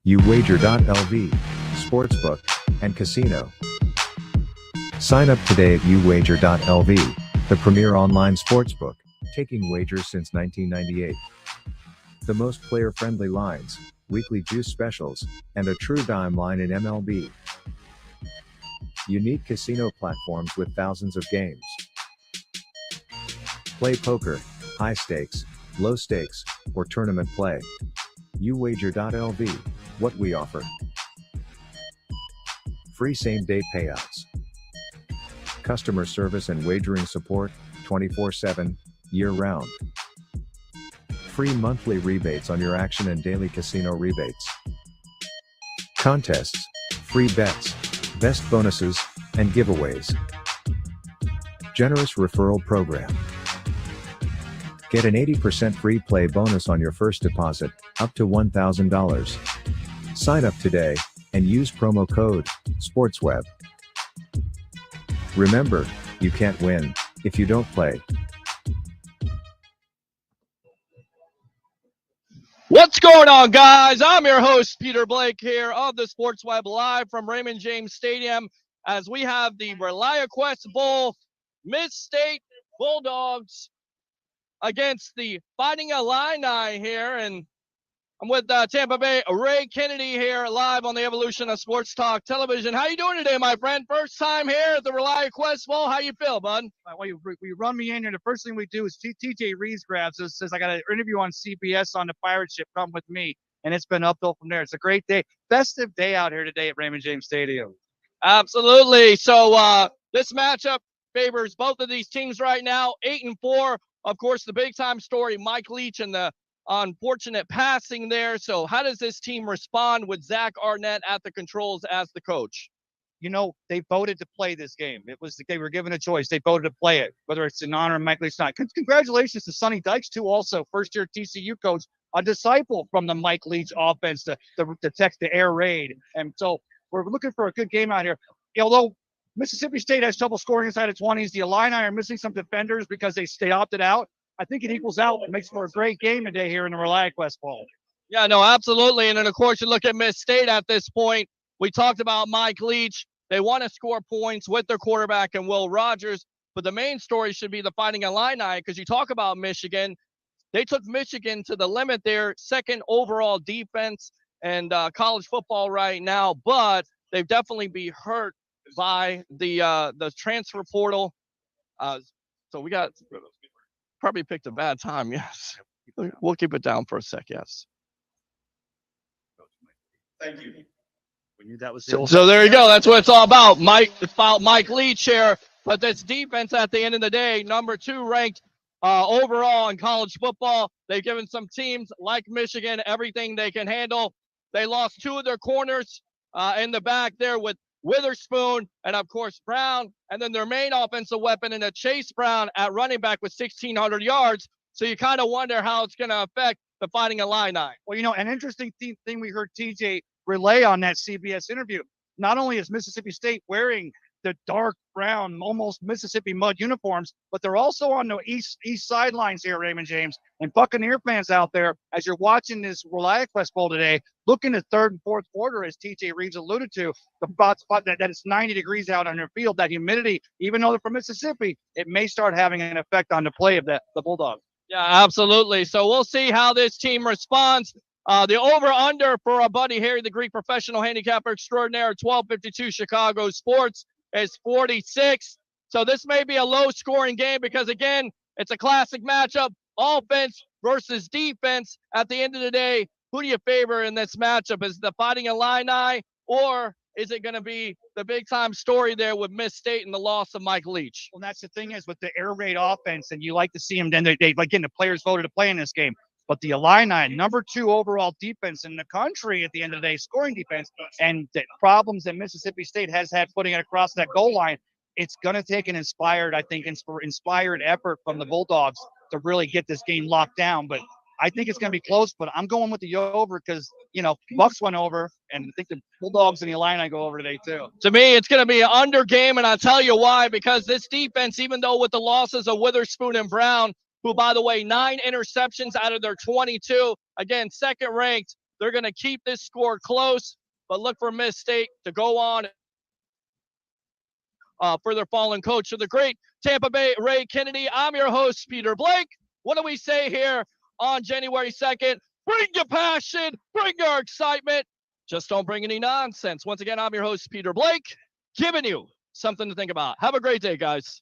uwager.lv, sportsbook, and casino. Sign up today at uwager.lv, the premier online sportsbook, taking wagers since 1998. The most player-friendly lines, weekly juice specials, and a true dime line in MLB. Unique casino platforms with thousands of games. Play poker, high stakes, low stakes, or tournament play. uwager.lv, what we offer. Free same-day payouts. Customer service and wagering support, 24/7, year-round. Free monthly rebates on your action and daily casino rebates. Contests, free bets, best bonuses, and giveaways. Generous referral program. Get an 80% free play bonus on your first deposit, up to $1,000. Sign up today, and use promo code SPORTSWEB. Remember, you can't win if you don't play. What's going on, guys? I'm your host, Peter Blake, here of the Sports Web, live from Raymond James Stadium, as we have the ReliaQuest Bowl, Mid-State Bulldogs against the Fighting Illini here, and I'm with Tampa Bay Ray Kennedy here, live on the Evolution of Sports Talk Television. How you doing today, my friend? First time here at the ReliaQuest Bowl. How you feel, bud? Well, you run me in here. The first thing we do is TJ Reeves grabs us, says, I got an interview on CBS on the pirate ship. Come with me. And it's been uphill from there. It's a great day. Festive day out here today at Raymond James Stadium. Absolutely. So this matchup favors both of these teams right now, 8-4. Of course, the big-time story, Mike Leach and the unfortunate passing there. So how does this team respond with Zach Arnett at the controls as the coach? You know, they voted to play this game. They were given a choice. They voted to play it, whether it's in honor of Mike Leach or not. Congratulations to Sonny Dykes, too, also first-year TCU coach, a disciple from the Mike Leach offense, the air raid. And so we're looking for a good game out here. Although Mississippi State has trouble scoring inside of 20s, the Illini are missing some defenders because they opted out. I think it equals out. It makes for a great game today here in the ReliaQuest Bowl. Yeah, no, absolutely. And then, of course, you look at Miss State at this point. We talked about Mike Leach. They want to score points with their quarterback and Will Rogers. But the main story should be the Fighting Illini, because you talk about Michigan. They took Michigan to the limit there, second overall defense and college football right now. But they've definitely been hurt by the transfer portal. So we got probably picked a bad time. Yes, we'll keep it down for a sec. Yes. Thank you. We knew that was so there you go. That's what it's all about. Mike Leach here, but this defense at the end of the day, number 2 ranked overall in college football. They've given some teams like Michigan everything they can handle. They lost 2 of their corners in the back there with Witherspoon and, of course, Brown, and then their main offensive weapon in a Chase Brown at running back with 1,600 yards. So you kind of wonder how it's going to affect the Fighting Illini. Well, you know, an interesting thing we heard TJ relay on that CBS interview. Not only is Mississippi State wearing the dark brown, almost Mississippi mud uniforms, but they're also on the east sidelines here, Raymond James. And Buccaneer fans out there, as you're watching this ReliaQuest Bowl today, look in the third and fourth quarter, as TJ Reeves alluded to, the spot that it's 90 degrees out on their field, that humidity, even though they're from Mississippi, it may start having an effect on the play of the Bulldogs. Yeah, absolutely. So we'll see how this team responds. The over-under for our buddy Harry the Greek, professional handicapper extraordinaire, 1252 Chicago Sports, is 46. So this may be a low-scoring game because, again, it's a classic matchup, offense versus defense. At the end of the day, who do you favor in this matchup? Is the Fighting Illini, or is it going to be the big-time story there with Miss State and the loss of Mike Leach? Well, that's the thing is with the air raid offense, and you like to see them, then they again, the players voted to play in this game. But the Illini, number 2 overall defense in the country at the end of the day, scoring defense, and the problems that Mississippi State has had putting it across that goal line, it's going to take an inspired effort from the Bulldogs to really get this game locked down. But I think it's going to be close, but I'm going with the over because, you know, Bucs went over, and I think the Bulldogs and the Illini go over today too. To me, it's going to be an under game, and I'll tell you why, because this defense, even though with the losses of Witherspoon and Brown, who, by the way, 9 interceptions out of their 22, again, second ranked, they're going to keep this score close, but look for Miss State to go on for their fallen coach of the great Tampa Bay Ray Kennedy. I'm your host, Peter Blake. What do we say here on January 2nd? Bring your passion, bring your excitement. Just don't bring any nonsense. Once again, I'm your host, Peter Blake, giving you something to think about. Have a great day, guys.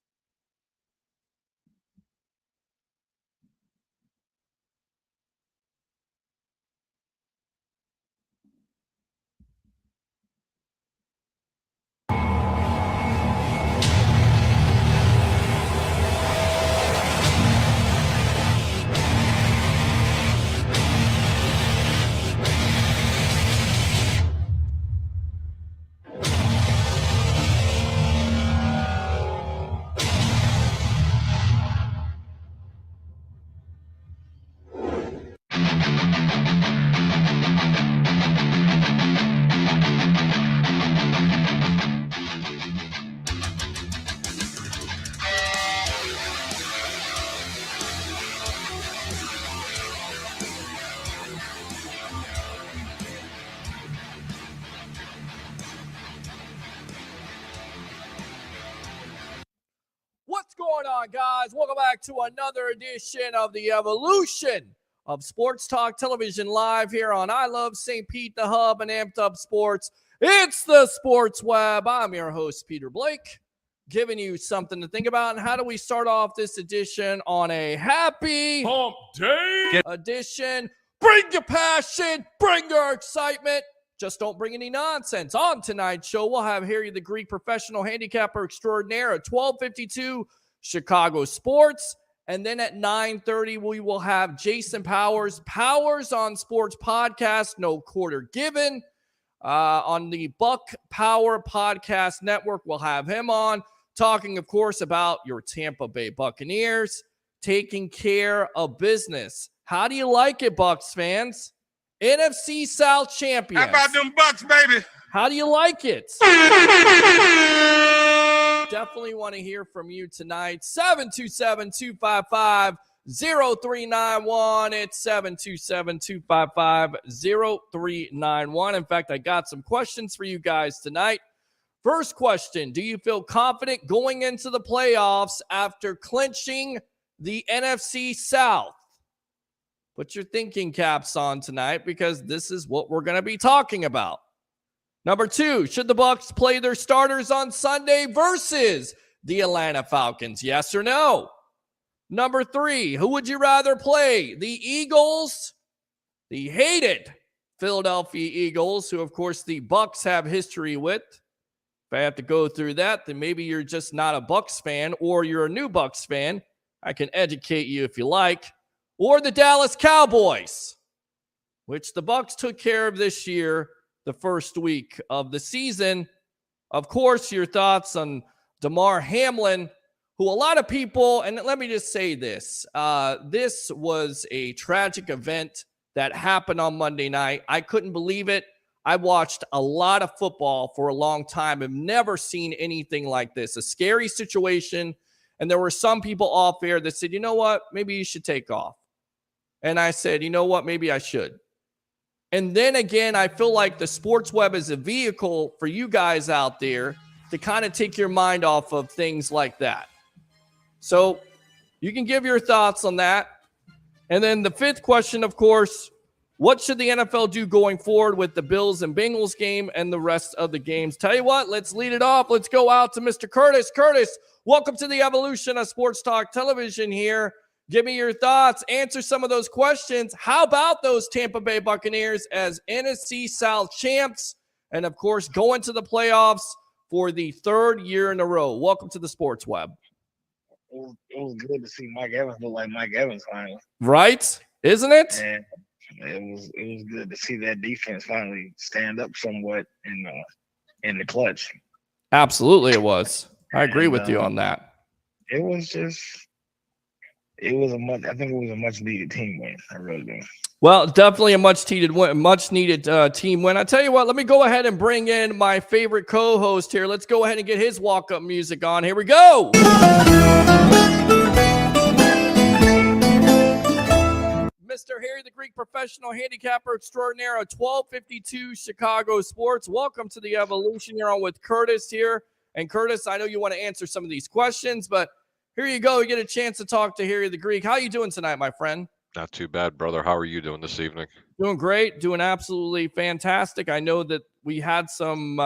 What's going on, guys? Welcome back to another edition of the evolution of Sports Talk Television live here on I Love St. Pete, the Hub, and Amped Up Sports. It's the Sports Web. I'm your host, Peter Blake, giving you something to think about. And how do we start off this edition on a happy hump day edition? Bring your passion, bring your excitement. Just don't bring any nonsense. On tonight's show, we'll have Harry the Greek, professional handicapper extraordinaire at 12:52 Chicago Sports. And then at 9:30, we will have Jason Powers on Sports Podcast, No Quarter Given. On the Buck Power Podcast Network, we'll have him on, talking, of course, about your Tampa Bay Buccaneers taking care of business. How do you like it, Bucs fans? NFC South champions. How about them Bucs, baby? How do you like it? Definitely want to hear from you tonight. 727-255-0391. It's 727-255-0391. In fact, I got some questions for you guys tonight. First question, do you feel confident going into the playoffs after clinching the NFC South? Put your thinking caps on tonight because this is what we're going to be talking about. Number two, should the Bucs play their starters on Sunday versus the Atlanta Falcons? Yes or no? Number three, who would you rather play? The Eagles, the hated Philadelphia Eagles, who, of course, the Bucs have history with. If I have to go through that, then maybe you're just not a Bucs fan or you're a new Bucs fan. I can educate you if you like. Or the Dallas Cowboys, which the Bucs took care of this year, the first week of the season. Of course, your thoughts on Damar Hamlin, who a lot of people, and let me just say this, this was a tragic event that happened on Monday night. I couldn't believe it. I watched a lot of football for a long time. I've never seen anything like this, a scary situation. And there were some people off air that said, you know what, maybe you should take off. And I said, you know what, maybe I should. And then again, I feel like the Sports Web is a vehicle for you guys out there to kind of take your mind off of things like that. So you can give your thoughts on that. And then the fifth question, of course, what should the NFL do going forward with the Bills and Bengals game and the rest of the games? Tell you what, let's lead it off. Let's go out to Mr. Curtis. Curtis, welcome to the evolution of Sports Talk Television here. Give me your thoughts. Answer some of those questions. How about those Tampa Bay Buccaneers as NFC South champs? And, of course, going to the playoffs for the third year in a row. Welcome to the Sports Web. It was good to see Mike Evans look like Mike Evans finally. Right? Isn't it? And it was good to see that defense finally stand up somewhat in the clutch. Absolutely it was. I agree with you on that. I think it was a much needed team win. I really do. Well, definitely a much needed team win. I tell you what, let me go ahead and bring in my favorite co-host here. Let's go ahead and get his walk-up music on. Here we go. Mr. Harry the Greek, professional handicapper extraordinaire at 1252 Chicago Sports. Welcome to the Evolution. You're on with Curtis here. And Curtis, I know you want to answer some of these questions, but here you go. You get a chance to talk to Harry the Greek. How you doing tonight, my friend? Not too bad, brother. How are you doing this evening? Doing great. Doing absolutely fantastic. I know that we had some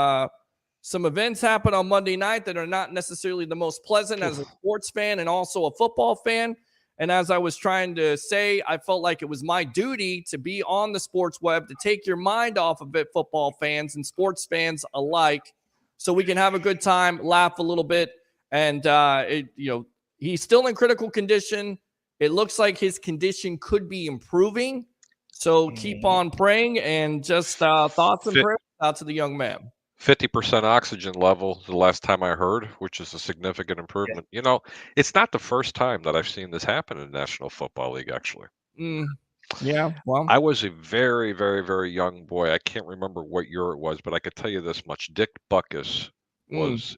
events happen on Monday night that are not necessarily the most pleasant as a sports fan and also a football fan. And as I was trying to say, I felt like it was my duty to be on the sports web to take your mind off of it, football fans and sports fans alike, so we can have a good time, laugh a little bit. And, he's still in critical condition. It looks like his condition could be improving. So keep on praying and just thoughts and prayers out to the young man. 50% oxygen level the last time I heard, which is a significant improvement. You know, it's not the first time that I've seen this happen in the National Football League, actually. Yeah, well, I was a very, very, very young boy. I can't remember what year it was, but I could tell you this much. Dick Buckus was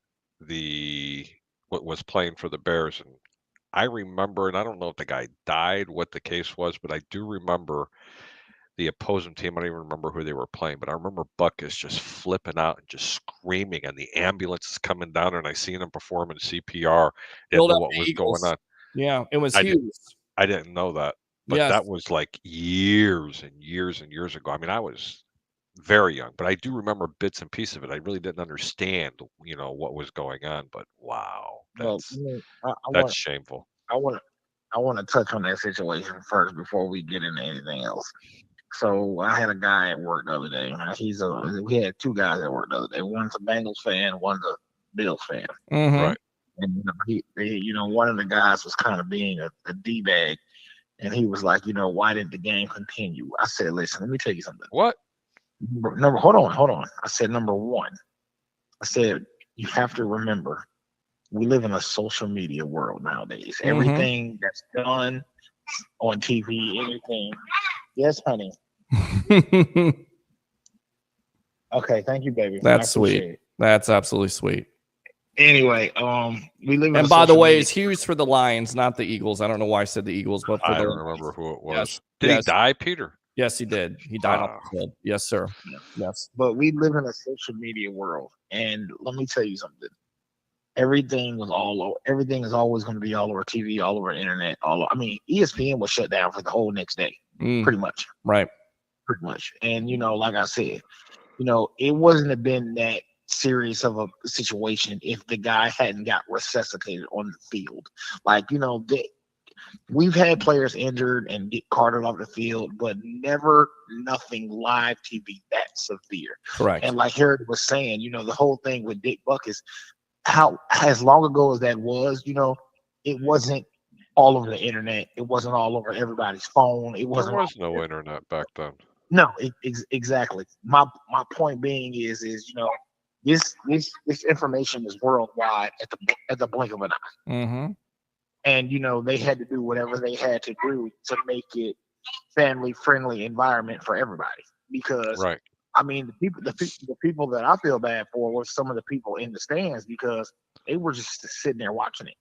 was playing for the Bears. And I remember, and I don't know if the guy died, what the case was, but I do remember the opposing team. I don't even remember who they were playing, but I remember Buckus just flipping out and just screaming, and the ambulance is coming down, and I seen him performing CPR. Didn't know what was going on. Yeah, it was huge. I didn't know that, but that was like years and years and years ago. I mean, I was very young, but I do remember bits and pieces of it. I really didn't understand, what was going on. But wow, that's shameful. I want to touch on that situation first before we get into anything else. So I had a guy at work the other day. We had two guys at work the other day. One's a Bengals fan, one's a Bills fan. Right. And one of the guys was kind of being a D-bag, and he was like, why didn't the game continue? I said, listen, let me tell you something. What? Hold on. I said, number one, you have to remember, we live in a social media world nowadays. Everything that's done on TV, anything. Yes, honey. Okay, thank you, baby. That's sweet. That's absolutely sweet. Anyway, we live in and by the way, it's Hughes for the Lions, not the Eagles. I don't know why I said the Eagles, but I don't remember who it was. Yes. Did he die, Peter? Yes, he did. He died off the field. Yes, sir. Yes. But we live in a social media world, and let me tell you something. Everything is always going to be all over TV, all over the internet. ESPN was shut down for the whole next day, pretty much. Right. Pretty much. And, like I said, it wouldn't have been that serious of a situation if the guy hadn't got resuscitated on the field. We've had players injured and get carted off the field, but never nothing live TV that severe. Correct. And like Harold was saying, the whole thing with Dick Buckus, how as long ago as that was, it wasn't all over the internet. It wasn't all over everybody's phone. There was no internet back then. No, exactly. My point being is this information is worldwide at the blink of an eye. Mm-hmm. And they had to do whatever they had to do to make it family friendly environment for everybody. Because right. I mean, the people that I feel bad for were some of the people in the stands because they were just sitting there watching it,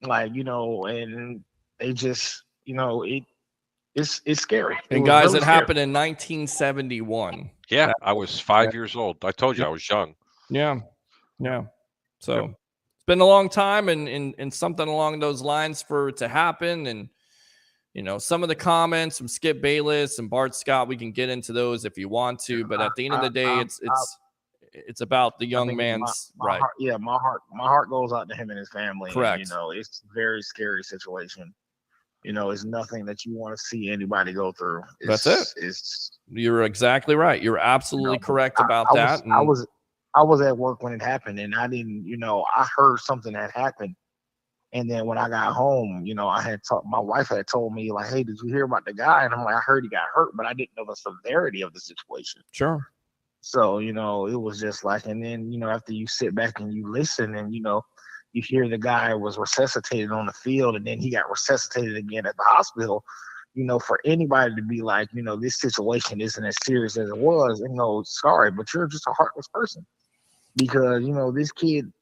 and they just, it's scary. And guys, it happened in 1971. Yeah, I was 5 years old. I told you I was young. Yeah. So it's been a long time, and something along those lines for it to happen, and. Some of the comments from Skip Bayless and Bart Scott, we can get into those if you want to, but at the end of the day, it's about the young man's right. My heart goes out to him and his family. Correct. And, it's a very scary situation. It's nothing that you want to see anybody go through. That's it. You're exactly right. You're absolutely correct about that. I was at work when it happened, and I didn't, I heard something had happened. And then when I got home, my wife had told me, like, hey, did you hear about the guy? And I'm like, I heard he got hurt, but I didn't know the severity of the situation. Sure. So, it was just like, and then, after you sit back and you listen and, you hear the guy was resuscitated on the field and then he got resuscitated again at the hospital, for anybody to be like, this situation isn't as serious as it was, sorry, but you're just a heartless person. Because, this kid,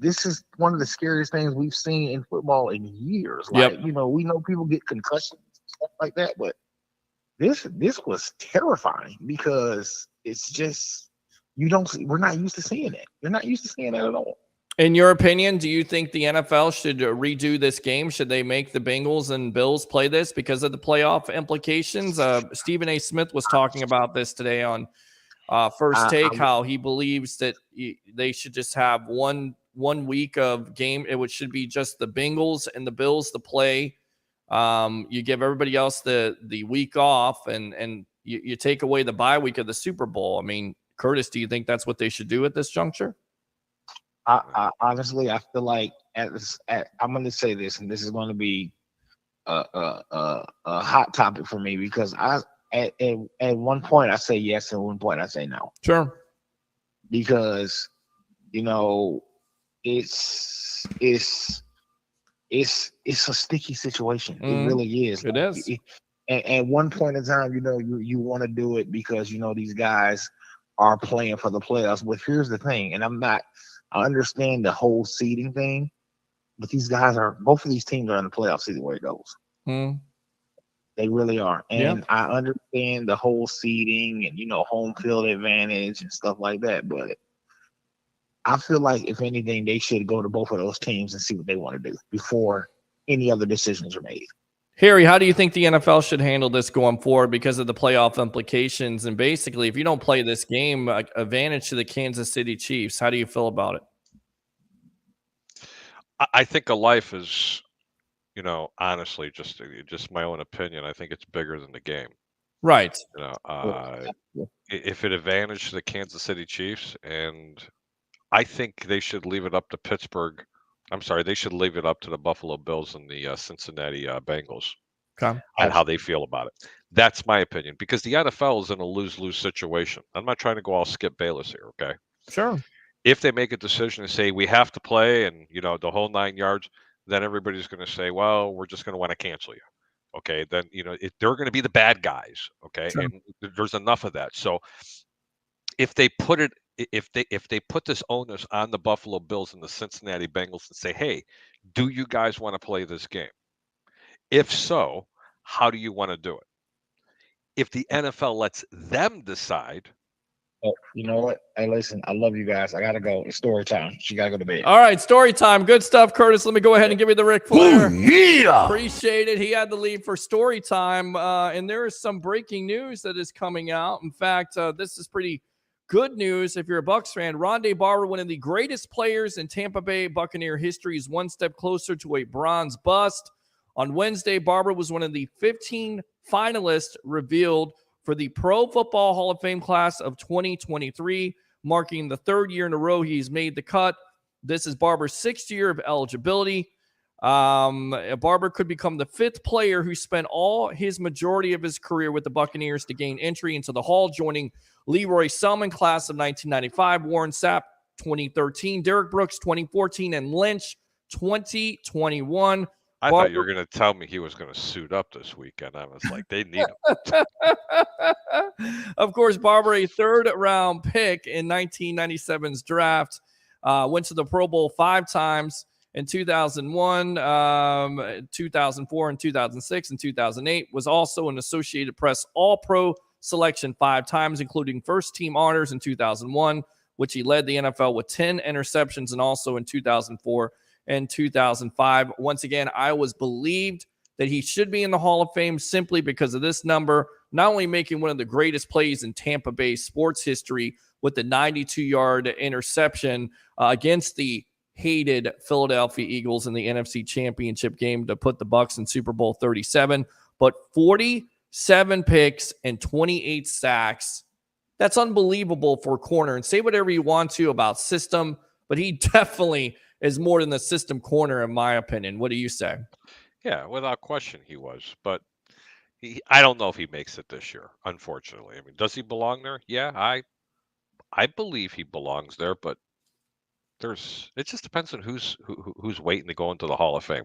this is one of the scariest things we've seen in football in years. We know people get concussions stuff like that. But this was terrifying because it's just we're not used to seeing it. You're not used to seeing that at all. In your opinion, do you think the NFL should redo this game? Should they make the Bengals and Bills play this because of the playoff implications? Stephen A. Smith was talking about this today on First Take, how he believes that they should just have one week of game. It should be just the Bengals and the Bills to play. You give everybody else the week off, and you take away the bye week of the Super Bowl. I mean, Curtis, do you think that's what they should do at this juncture? I honestly, I feel like I'm going to say this, and this is going to be a hot topic for me because at one point I say yes, and at one point I say no. Sure. Because it's a sticky situation. It really is. It is. At one point in time, you want to do it because these guys are playing for the playoffs. But here's the thing, and I understand the whole seeding thing, but both of these teams are in the playoffs either way it goes. They really are. And I understand the whole seeding and, home field advantage and stuff like that. But I feel like, if anything, they should go to both of those teams and see what they want to do before any other decisions are made. Harry, how do you think the NFL should handle this going forward because of the playoff implications? And basically, if you don't play this game, advantage to the Kansas City Chiefs. How do you feel about it? I think a life is, honestly, just my own opinion. I think it's bigger than the game. Right. If it advantaged the Kansas City Chiefs, and I think they should leave it up to Pittsburgh. I'm sorry, they should leave it up to the Buffalo Bills and the Cincinnati Bengals on how they feel about it. That's my opinion, because the NFL is in a lose-lose situation. I'm not trying to go all Skip Bayless here, okay? Sure. If they make a decision to say we have to play and, the whole 9 yards, then everybody's going to say, well, we're just going to want to cancel you. Okay, then, they're going to be the bad guys, okay? Sure. And there's enough of that. So if they put this onus on the Buffalo Bills and the Cincinnati Bengals and say, hey, do you guys want to play this game? If so, how do you want to do it? If the NFL lets them decide. Oh, you know what? Hey, listen, I love you guys. I got to go. It's story time. She got to go to bed. All right, story time. Good stuff, Curtis. Let me go ahead and give you the Ric Flair. Ooh, yeah. Appreciate it. He had the lead for story time. And there is some breaking news that is coming out. In fact, this is pretty good news if you're a Bucs fan. Rondé Barber, one of the greatest players in Tampa Bay Buccaneer history, is one step closer to a bronze bust. On Wednesday, Barber was one of the 15 finalists revealed for the Pro Football Hall of Fame class of 2023, marking the third year in a row he's made the cut. This is Barber's sixth year of eligibility. Barber could become the fifth player who spent all his majority of his career with the Buccaneers to gain entry into the Hall, joining Leroy Selman, class of 1995, Warren Sapp, 2013, Derek Brooks, 2014, and Lynch, 2021. I thought you were going to tell me he was going to suit up this weekend. I was like, they need him. Of course, Barber, a third-round pick in 1997's draft, went to the Pro Bowl 5 times in 2001, 2004, and 2006, and 2008. Was also an Associated Press All-Pro selection 5 times, including first-team honors in 2001, which he led the NFL with 10 interceptions, and also in 2004 and 2005. Once again, I was believed that he should be in the Hall of Fame simply because of this number, not only making one of the greatest plays in Tampa Bay sports history with the 92-yard interception against the hated Philadelphia Eagles in the NFC Championship game to put the Bucs in Super Bowl 37, but 47 picks and 28 sacks. That's unbelievable for a corner. And say whatever you want to about system, but he definitely is more than the system corner, in my opinion. What do you say? Yeah, without question he was. But I don't know if he makes it this year, unfortunately. I mean, does he belong there? Yeah, I believe he belongs there, but it just depends on who's waiting to go into the Hall of Fame.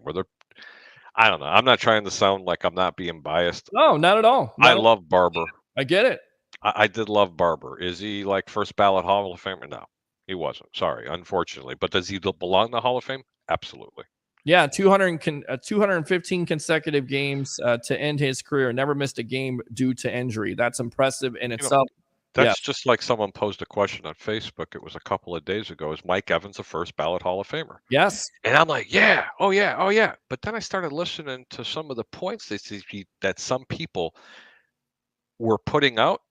I don't know. I'm not trying to sound like I'm not being biased. No, not at all. I love Barber. I get it. I did love Barber. Is he like first ballot Hall of Famer? No, he wasn't. Sorry, unfortunately. But does he belong in the Hall of Fame? Absolutely. Yeah, 215 consecutive games to end his career. Never missed a game due to injury. That's impressive in itself. That's just like someone posed a question on Facebook. It was a couple of days ago. Is Mike Evans a first ballot Hall of Famer? Yes. And I'm like, yeah, oh yeah. But then I started listening to some of the points that some people were putting out.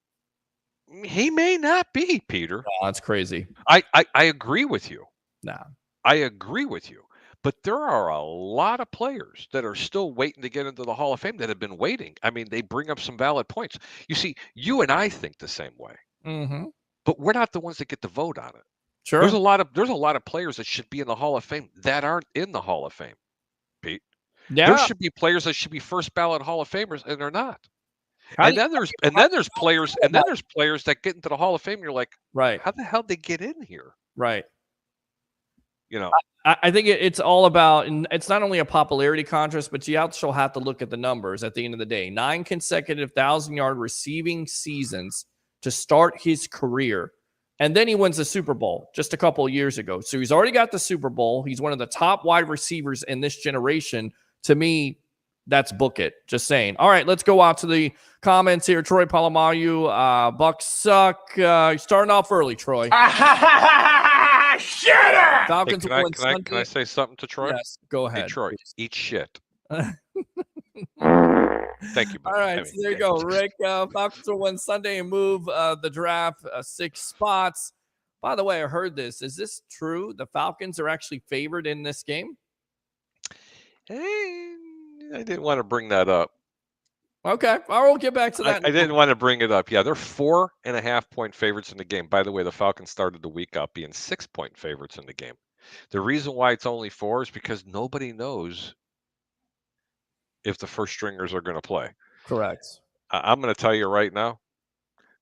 He may not be, Peter. Oh, that's crazy. I agree with you. Nah. I agree with you. But there are a lot of players that are still waiting to get into the Hall of Fame that have been waiting. I mean, they bring up some valid points. You see, you and I think the same way, Mm-hmm. but we're not the ones that get to vote on it. Sure. There's a lot of players that should be in the Hall of Fame that aren't in the Hall of Fame, Pete. Yeah. There should be players that should be first ballot Hall of Famers, and they're not. How And do you- then there's players that get into the Hall of Fame. And you're like, right. how the hell did they get in here? Right. You know, I think it's all about, and it's not only a popularity contest, but you also have to look at the numbers at the end of the day. 9 consecutive 1,000-yard receiving seasons to start his career. And then he wins the Super Bowl just a couple of years ago. So he's already got the Super Bowl. He's one of the top wide receivers in this generation. To me, that's book it. Just saying. All right, let's go out to the comments here. Troy Polamalu, Bucs suck. Starting off early, Troy. Shut up! Falcons hey, win Sunday. can I say something to Troy? Yes, go ahead. Hey, Troy, please. eat shit. Thank you. All right, so there you go, Rick. Falcons will win Sunday and move the draft 6 spots. By the way, I heard this. Is this true? The Falcons are actually favored in this game? Hey, I didn't want to bring that up. Okay, I will get back to that. I didn't want to bring it up. Yeah, they're 4.5-point favorites in the game. By the way, the Falcons started the week out being 6-point favorites in the game. The reason why it's only 4 is because nobody knows if the first stringers are going to play. Correct. I'm going to tell you right now,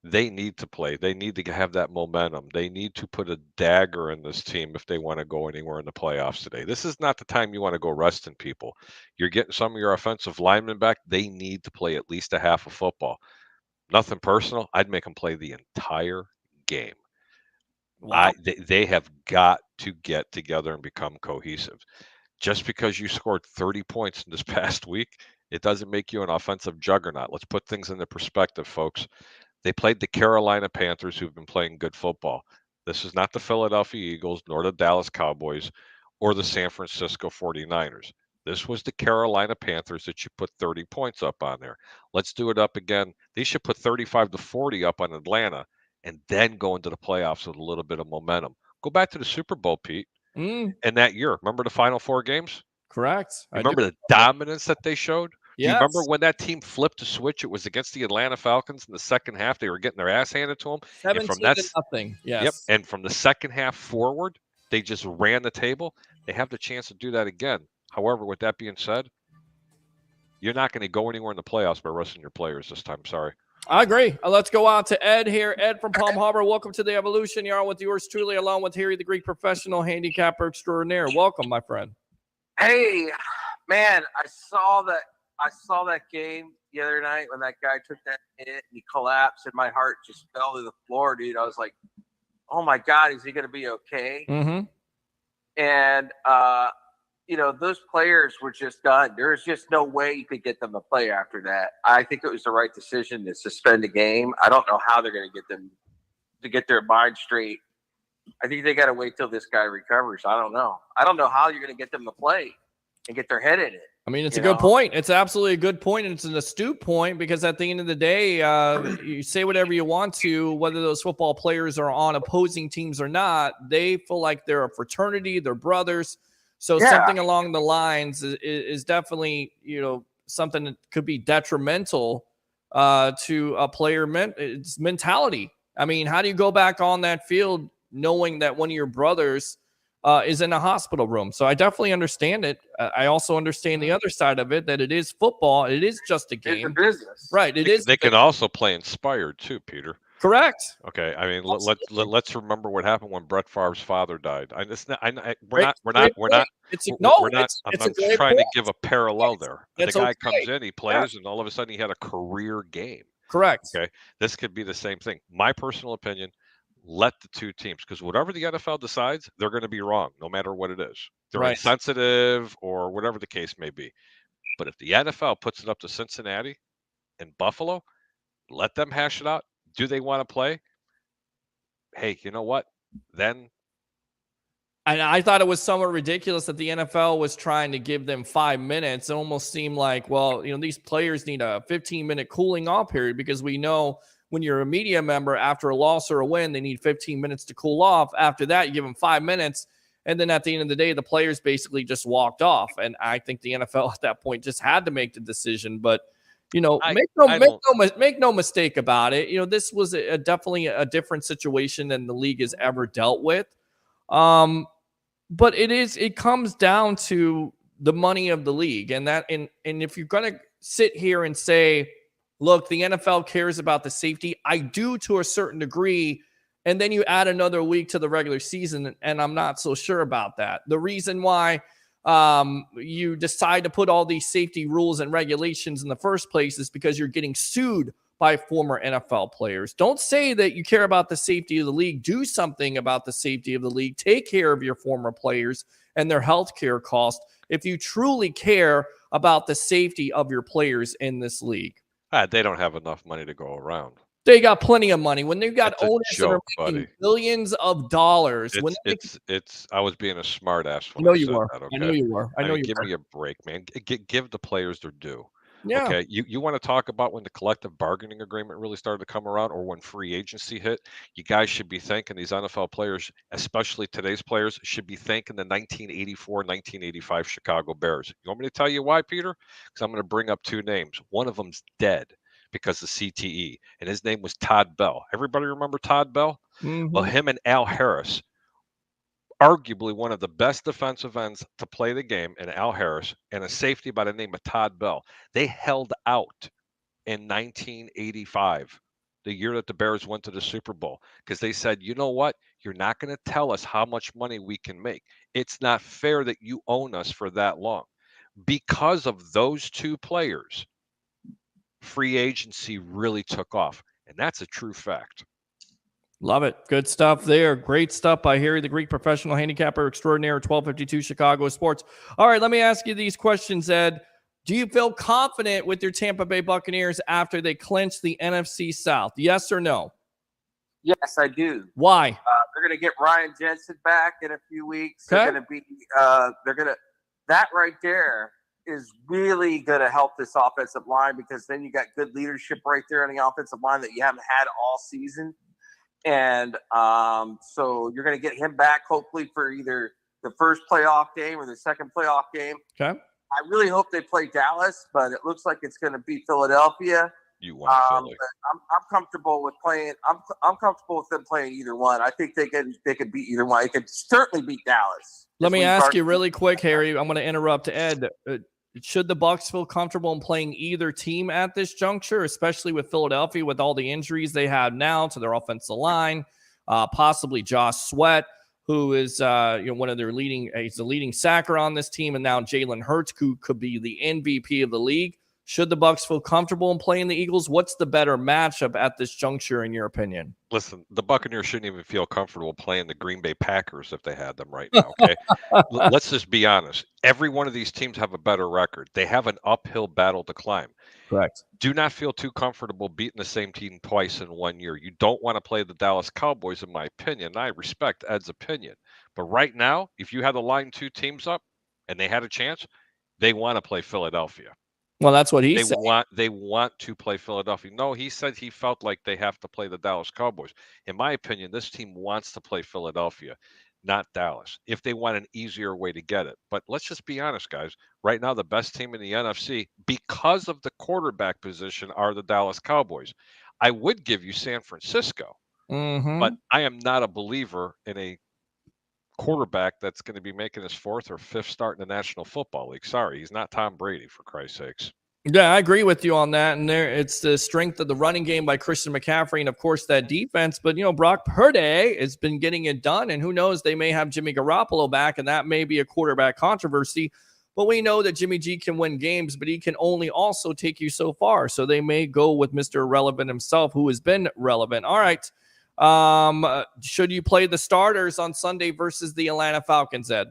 they need to play. They need to have that momentum. They need to put a dagger in this team if they want to go anywhere in the playoffs today. This is not the time you want to go resting people. You're getting some of your offensive linemen back. They need to play at least a half of football. Nothing personal. I'd make them play the entire game. Wow. They have got to get together and become cohesive. Just because you scored 30 points in this past week, it doesn't make you an offensive juggernaut. Let's put things into perspective, folks. They played the Carolina Panthers, who've been playing good football. This is not the Philadelphia Eagles, nor the Dallas Cowboys, or the San Francisco 49ers. This was the Carolina Panthers that you put 30 points up on there. Let's do it up again. They should put 35 to 40 up on Atlanta and then go into the playoffs with a little bit of momentum. Go back to the Super Bowl, Pete, and that year. Remember the Final 4 games? Correct. Remember the dominance that they showed? Do you Yes. remember when that team flipped the switch? It was against the Atlanta Falcons in the second half. They were getting their ass handed to them. 17-0. Yes. Yep. And from the second half forward, they just ran the table. They have the chance to do that again. However, with that being said, you're not going to go anywhere in the playoffs by resting your players this time. Sorry. I agree. Let's go out to Ed here. Ed from Palm Harbor. Welcome to the Evolution. You're on with yours truly, along with Harry, the Greek professional handicapper extraordinaire. Welcome, my friend. Hey, man, I saw that game the other night when that guy took that hit and he collapsed and my heart just fell to the floor, dude. I was like, oh my God, is he going to be okay? Mm-hmm. And, those players were just done. There's just no way you could get them to play after that. I think it was the right decision to suspend the game. I don't know how they're going to get them to get their mind straight. I think they got to wait till this guy recovers. I don't know. I don't know how you're going to get them to play and get their head in it. I mean, it's a good point. It's absolutely a good point, and it's an astute point because at the end of the day, you say whatever you want to, whether those football players are on opposing teams or not, they feel like they're a fraternity, they're brothers. So something along the lines is definitely, something that could be detrimental to a player it's mentality. I mean, how do you go back on that field knowing that one of your brothers is in a hospital room? So I definitely understand it. I also understand the other side of it, that it is football. It is just a game. It's a business. Right. They can also play inspired too, Peter. Correct. Okay. I mean, let's remember what happened when Brett Favre's father died. I'm just trying to give a parallel there. The guy comes in, he plays, and all of a sudden he had a career game. Correct. Okay. This could be the same thing. My personal opinion, let the two teams, because whatever the NFL decides, they're going to be wrong, no matter what it is. They're Right. insensitive or whatever the case may be. But if the NFL puts it up to Cincinnati and Buffalo, let them hash it out. Do they want to play? Hey, you know what? Then And I thought it was somewhat ridiculous that the NFL was trying to give them 5 minutes. It almost seemed like, well, these players need a 15-minute cooling off period, because we know when you're a media member, after a loss or a win, they need 15 minutes to cool off. After that, you give them 5 minutes. And then at the end of the day, the players basically just walked off. And I think the NFL at that point just had to make the decision. But, make no mistake about it. This was definitely a different situation than the league has ever dealt with. But it comes down to the money of the league. And if you're going to sit here and say, look, the NFL cares about the safety, I do to a certain degree. And then you add another week to the regular season, and I'm not so sure about that. The reason why you decide to put all these safety rules and regulations in the first place is because you're getting sued by former NFL players. Don't say that you care about the safety of the league. Do something about the safety of the league. Take care of your former players and their health care costs if you truly care about the safety of your players in this league. they don't have enough money to go around. They got plenty of money. When they've got That's a owners that are joke, making buddy. billions of dollars. I was being a smart ass I when know I you said were. that, I know you were. I know you give were. me a break, man. Give the players their due. Yeah. Okay, you want to talk about when the collective bargaining agreement really started to come around, or when free agency hit? You guys should be thanking these NFL players, especially today's players, should be thanking the 1984, 1985 Chicago Bears. You want me to tell you why, Peter? Because I'm going to bring up two names. One of them's dead because of CTE, and his name was Todd Bell. Everybody remember Todd Bell? Mm-hmm. Well, him and Al Harris, arguably one of the best defensive ends to play the game, and Al Harris, and a safety by the name of Todd Bell. They held out in 1985, the year that the Bears went to the Super Bowl, because they said, you know what? You're not going to tell us how much money we can make. It's not fair that you own us for that long. Because of those two players, free agency really took off, and that's a true fact. Love it. Good stuff there. Great stuff by Harry, the Greek professional handicapper extraordinaire, 1252 Chicago Sports. All right, let me ask you these questions, Ed. Do you feel confident with your Tampa Bay Buccaneers after they clinch the NFC South? Yes or no? Yes, I do. Why? They're going to get Ryan Jensen back in a few weeks. Okay. They're going to be. That right there is really going to help this offensive line, because then you got good leadership right there on the offensive line that you haven't had all season. And so you're going to get him back, hopefully, for either the first playoff game or the second playoff game. Okay. I really hope they play Dallas, but it looks like it's going to be Philadelphia. You want Philly. I'm comfortable with playing. I'm comfortable with them playing either one. I think they could beat either one. They could certainly beat Dallas. Let me ask you really quick, Harry. I'm going to interrupt Ed. Should the Bucs feel comfortable in playing either team at this juncture, especially with Philadelphia, with all the injuries they have now to their offensive line, possibly Josh Sweat, who is one of their he's the leading sacker on this team, and now Jalen Hurts, who could be the MVP of the league. Should the Bucs feel comfortable in playing the Eagles? What's the better matchup at this juncture, in your opinion? Listen, the Buccaneers shouldn't even feel comfortable playing the Green Bay Packers if they had them right now, okay? Let's just be honest. Every one of these teams have a better record. They have an uphill battle to climb. Correct. Do not feel too comfortable beating the same team twice in 1 year. You don't want to play the Dallas Cowboys, in my opinion. I respect Ed's opinion. But right now, if you had to line two teams up and they had a chance, they want to play Philadelphia. Well, that's what he said. They want to play Philadelphia. No, he said he felt like they have to play the Dallas Cowboys. In my opinion, this team wants to play Philadelphia, not Dallas, if they want an easier way to get it. But let's just be honest, guys. Right now, the best team in the NFC, because of the quarterback position, are the Dallas Cowboys. I would give you San Francisco, but I am not a believer in a quarterback that's going to be making his fourth or fifth start in the National Football League. Sorry, he's not Tom Brady, for Christ's sakes. Yeah, I agree with you on that. And it's the strength of the running game by Christian McCaffrey and, of course, that defense. But, Brock Purdy has been getting it done. And who knows, they may have Jimmy Garoppolo back, and that may be a quarterback controversy. But we know that Jimmy G can win games, but he can only also take you so far. So they may go with Mr. Irrelevant himself, who has been relevant. All right. Should you play the starters on Sunday versus the Atlanta Falcons, Ed?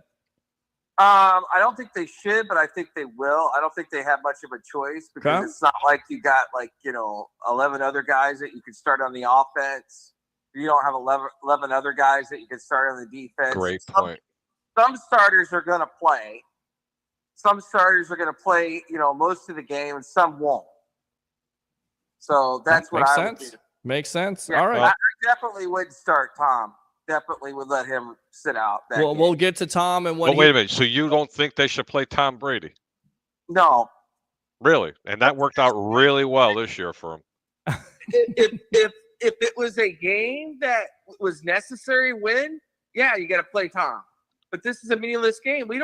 I don't think they should, but I think they will. I don't think they have much of a choice because it's not like you got 11 other guys that you could start on the offense. You don't have 11 other guys that you can start on the defense. Great point. Some starters are going to play. Some starters are going to play, most of the game, and some won't. So that's what I would do. Makes sense. Yeah, All right. I definitely would start Tom. Definitely would let him sit out. We'll get to Tom and what. But wait a minute. So you don't think they should play Tom Brady? No. Really? And that worked out really well this year for him. If it was a game that was necessary win, yeah, you got to play Tom. But this is a meaningless game. We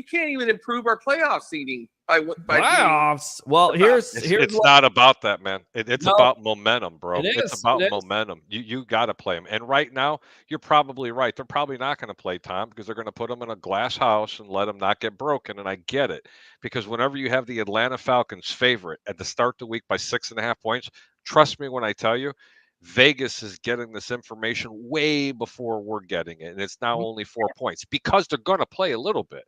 can't even improve our playoff seeding by playoffs. Well, it's not about that, man. It's about momentum, bro. It's about momentum. You got to play them. And right now, you're probably right. They're probably not going to play Tom because they're going to put him in a glass house and let him not get broken. And I get it, because whenever you have the Atlanta Falcons favorite at the start of the week by 6.5 points, trust me when I tell you, Vegas is getting this information way before we're getting it, and it's now only 4 points because they're going to play a little bit.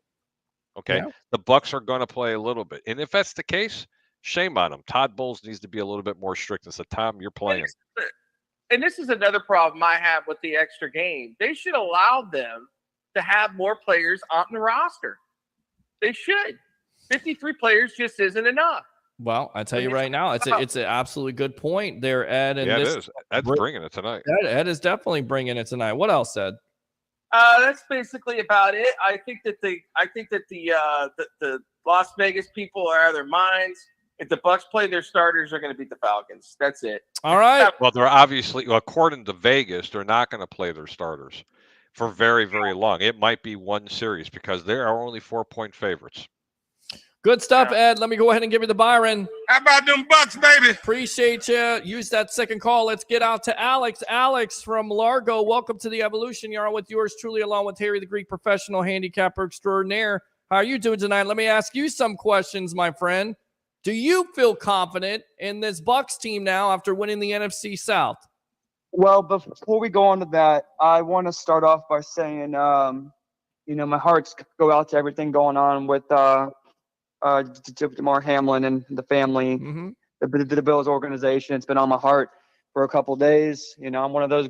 Okay, yeah. The Bucs are going to play a little bit, and if that's the case, shame on them. Todd Bowles needs to be a little bit more strict and say, "Tom, you're playing." And this is another problem I have with the extra game. They should allow them to have more players on the roster. They should. 53 players just isn't enough. Well, I tell you right now, it's an absolutely good point there, Ed. And it is. Ed's bringing it tonight. Ed is definitely bringing it tonight. What else, Ed? That's basically about it. I think that the Las Vegas people are out of their minds. If the Bucs play their starters, they're going to beat the Falcons. That's it. All right. Well, they're obviously, according to Vegas, they're not going to play their starters for very, very long. It might be one series because they are only 4-point favorites. Good stuff, Ed. Let me go ahead and give you the Byron. How about them Bucs, baby? Appreciate you. Use that second call. Let's get out to Alex. Alex from Largo, welcome to the Evolution. You're on with yours truly, along with Harry the Greek, professional handicapper extraordinaire. How are you doing tonight? Let me ask you some questions, my friend. Do you feel confident in this Bucs team now after winning the NFC South? Well, before we go on to that, I want to start off by saying, my hearts go out to everything going on with Damar Hamlin and the family, the Bills organization. It's been on my heart for a couple of days. I'm one of those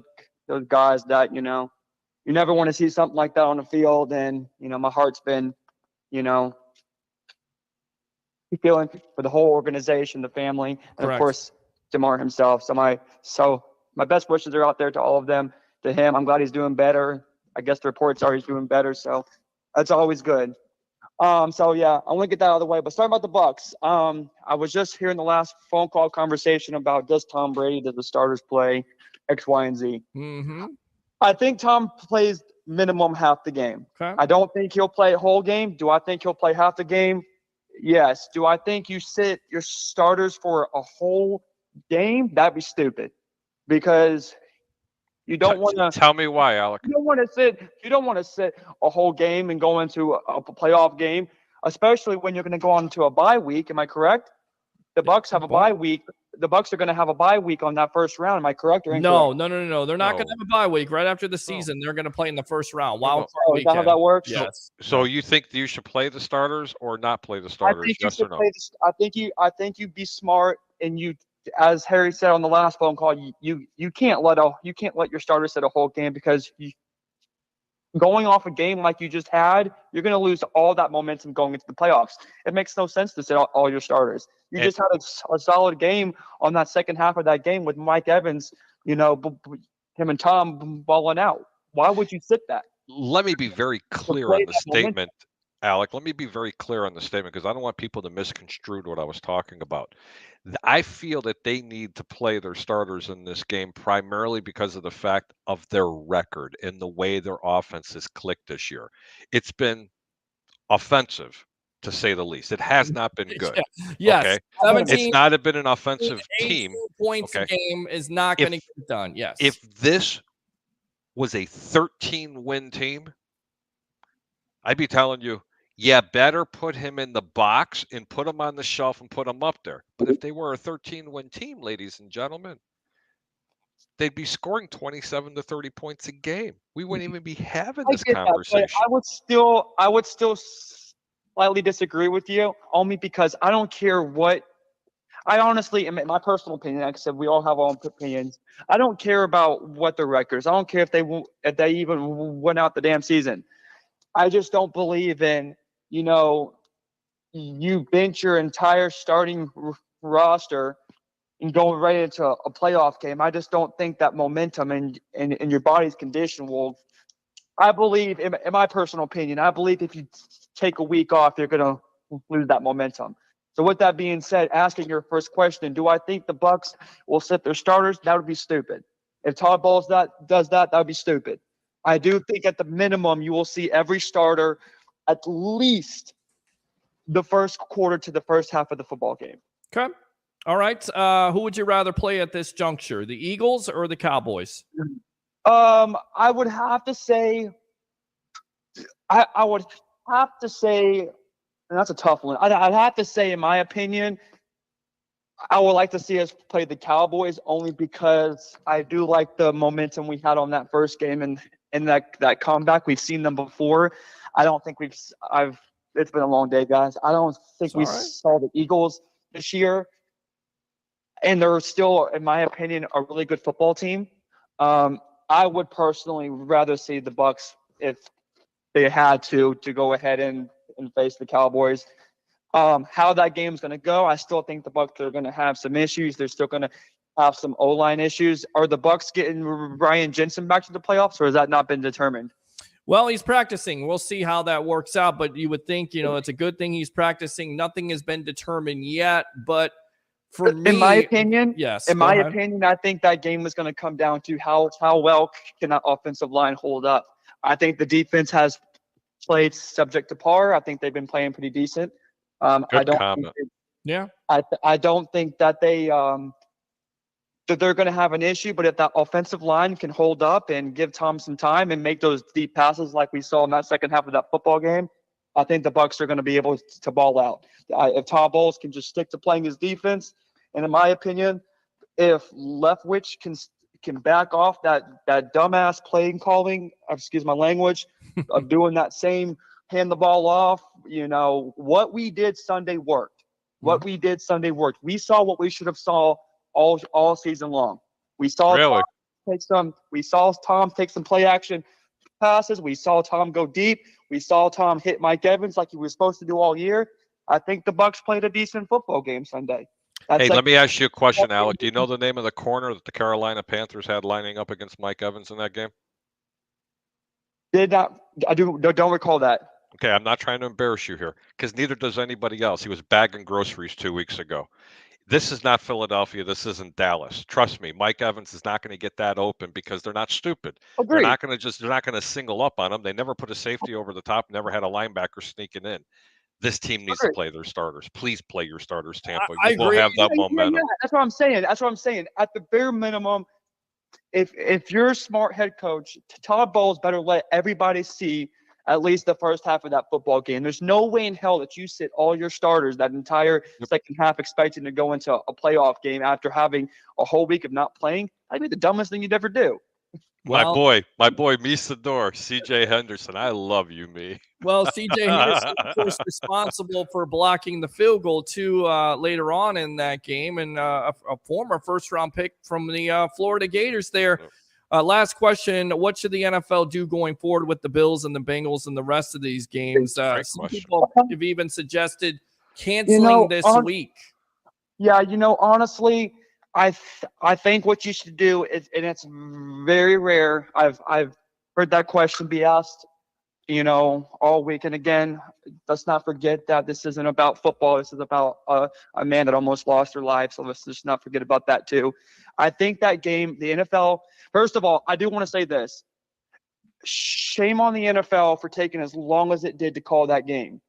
guys that, you never want to see something like that on the field. And, my heart's been, feeling for the whole organization, the family, and Correct. Of course, Damar himself. So my best wishes are out there to all of them, to him. I'm glad he's doing better. I guess the reports are he's doing better. So that's always good. I want to get that out of the way. But starting about the Bucs, I was just hearing the last phone call conversation about does Tom Brady, does the starters play X, Y, and Z? Mm-hmm. I think Tom plays minimum half the game. Okay. I don't think he'll play a whole game. Do I think he'll play half the game? Yes. Do I think you sit your starters for a whole game? That'd be stupid, because you don't want to tell me why, Alec. You don't want to sit a whole game and go into a playoff game, especially when you're going to go on to a bye week. Am I correct? The Bucs have a bye week. The Bucs are going to have a bye week on that first round. Am I correct or incorrect? No. They're not going to have a bye week right after the season. They're going to play in the first round. Wild card is that how that works? Yes. So you think you should play the starters or not play the starters? Yes or no? I think you be smart, and you, as Harry said on the last phone call, you can't let your starters sit a whole game, because going off a game like you just had, you're going to lose all that momentum going into the playoffs. It makes no sense to sit all your starters. You just had a solid game on that second half of that game with Mike Evans, him and Tom balling out. Why would you sit that? Let me be very clear on the statement, Alec. Let me be very clear on the statement, because I don't want people to misconstrue what I was talking about. I feel that they need to play their starters in this game primarily because of the fact of their record and the way their offense has clicked this year. It's been offensive, to say the least. It has not been good. Yes. Okay? 17, it's not been an offensive team. Points a game is not going to get it done. Yes. If this was a 13-win team, I'd be telling you, yeah, better put him in the box and put him on the shelf and put him up there. But if they were a 13-win team, ladies and gentlemen, they'd be scoring 27 to 30 points a game. We wouldn't even be having I this get that, but conversation. I would still slightly disagree with you, only because I don't care what. I honestly, in my personal opinion, like I said, we all have our own opinions. I don't care about what the records. I don't care if they even went out the damn season. I just don't believe in, you bench your entire starting roster and going right into a playoff game. I just don't think that momentum and your body's condition will. I believe, in my personal opinion, I believe if you take a week off, you're going to lose that momentum. So with that being said, asking your first question, do I think the Bucs will sit their starters? That would be stupid. If Todd Bowles does that would be stupid. I do think at the minimum you will see every starter at least the first quarter to the first half of the football game. Okay. All right. Who would you rather play at this juncture, the Eagles or the Cowboys? I would have to say, I would have to say, and that's a tough one. I'd have to say, in my opinion, I would like to see us play the Cowboys only because I do like the momentum we had on that first game and that comeback. We've seen them before. I don't think it's been a long day, guys. I don't think we saw the Eagles this year. And they're still, in my opinion, a really good football team. I would personally rather see the Bucs, if they had to go ahead and face the Cowboys. How that game's going to go, I still think the Bucs are going to have some issues. They're still going to have some O-line issues. Are the Bucs getting Ryan Jensen back to the playoffs, or has that not been determined? Well, he's practicing. We'll see how that works out. But you would think, it's a good thing he's practicing. Nothing has been determined yet. But for me, in my opinion, yes. I think that game is going to come down to how well can that offensive line hold up. I think the defense has played subject to par. I think they've been playing pretty decent. I don't think that that they're going to have an issue, but if that offensive line can hold up and give Tom some time and make those deep passes like we saw in that second half of that football game, I think the Bucs are going to be able to ball out. If Todd Bowles can just stick to playing his defense, and in my opinion, if Leftwich can back off that dumbass playing calling, excuse my language, of doing that same hand the ball off, what we did Sunday worked. What we did Sunday worked. We saw what we should have saw all season long. We saw Tom take some play action passes. We saw Tom go deep. We saw Tom hit Mike Evans like he was supposed to do all year. I think the Bucs played a decent football game Sunday. Let me ask you a question, Alec. Do you know the name of the corner that the Carolina Panthers had lining up against Mike Evans in that game? I don't recall that. Okay, I'm not trying to embarrass you here, because neither does anybody else. He was bagging groceries 2 weeks ago. This is not Philadelphia. This isn't Dallas. Trust me, Mike Evans is not going to get that open because they're not stupid. Agreed. They're not going to single up on him. They never put a safety over the top, never had a linebacker sneaking in. This team needs to play their starters. Please play your starters, Tampa. You will have that momentum. Yeah, that's what I'm saying. At the bare minimum, if you're a smart head coach, Todd Bowles better let everybody see at least the first half of that football game. There's no way in hell that you sit all your starters that entire second half expecting to go into a playoff game after having a whole week of not playing. That'd be the dumbest thing you'd ever do. Well, my boy, Misador, C.J. Henderson. I love you, me. Well, C.J. Henderson, of course, responsible for blocking the field goal too later on in that game, and a former first-round pick from the Florida Gators there. Last question, what should the NFL do going forward with the Bills and the Bengals and the rest of these games? Some people have even suggested canceling this week. Yeah, honestly, I think what you should do is, and it's very rare, I've heard that question be asked, all week. And again, let's not forget that this isn't about football. This is about a man that almost lost their life. So let's just not forget about that too. I think that game, the NFL, first of all, I do want to say this. Shame on the NFL for taking as long as it did to call that game.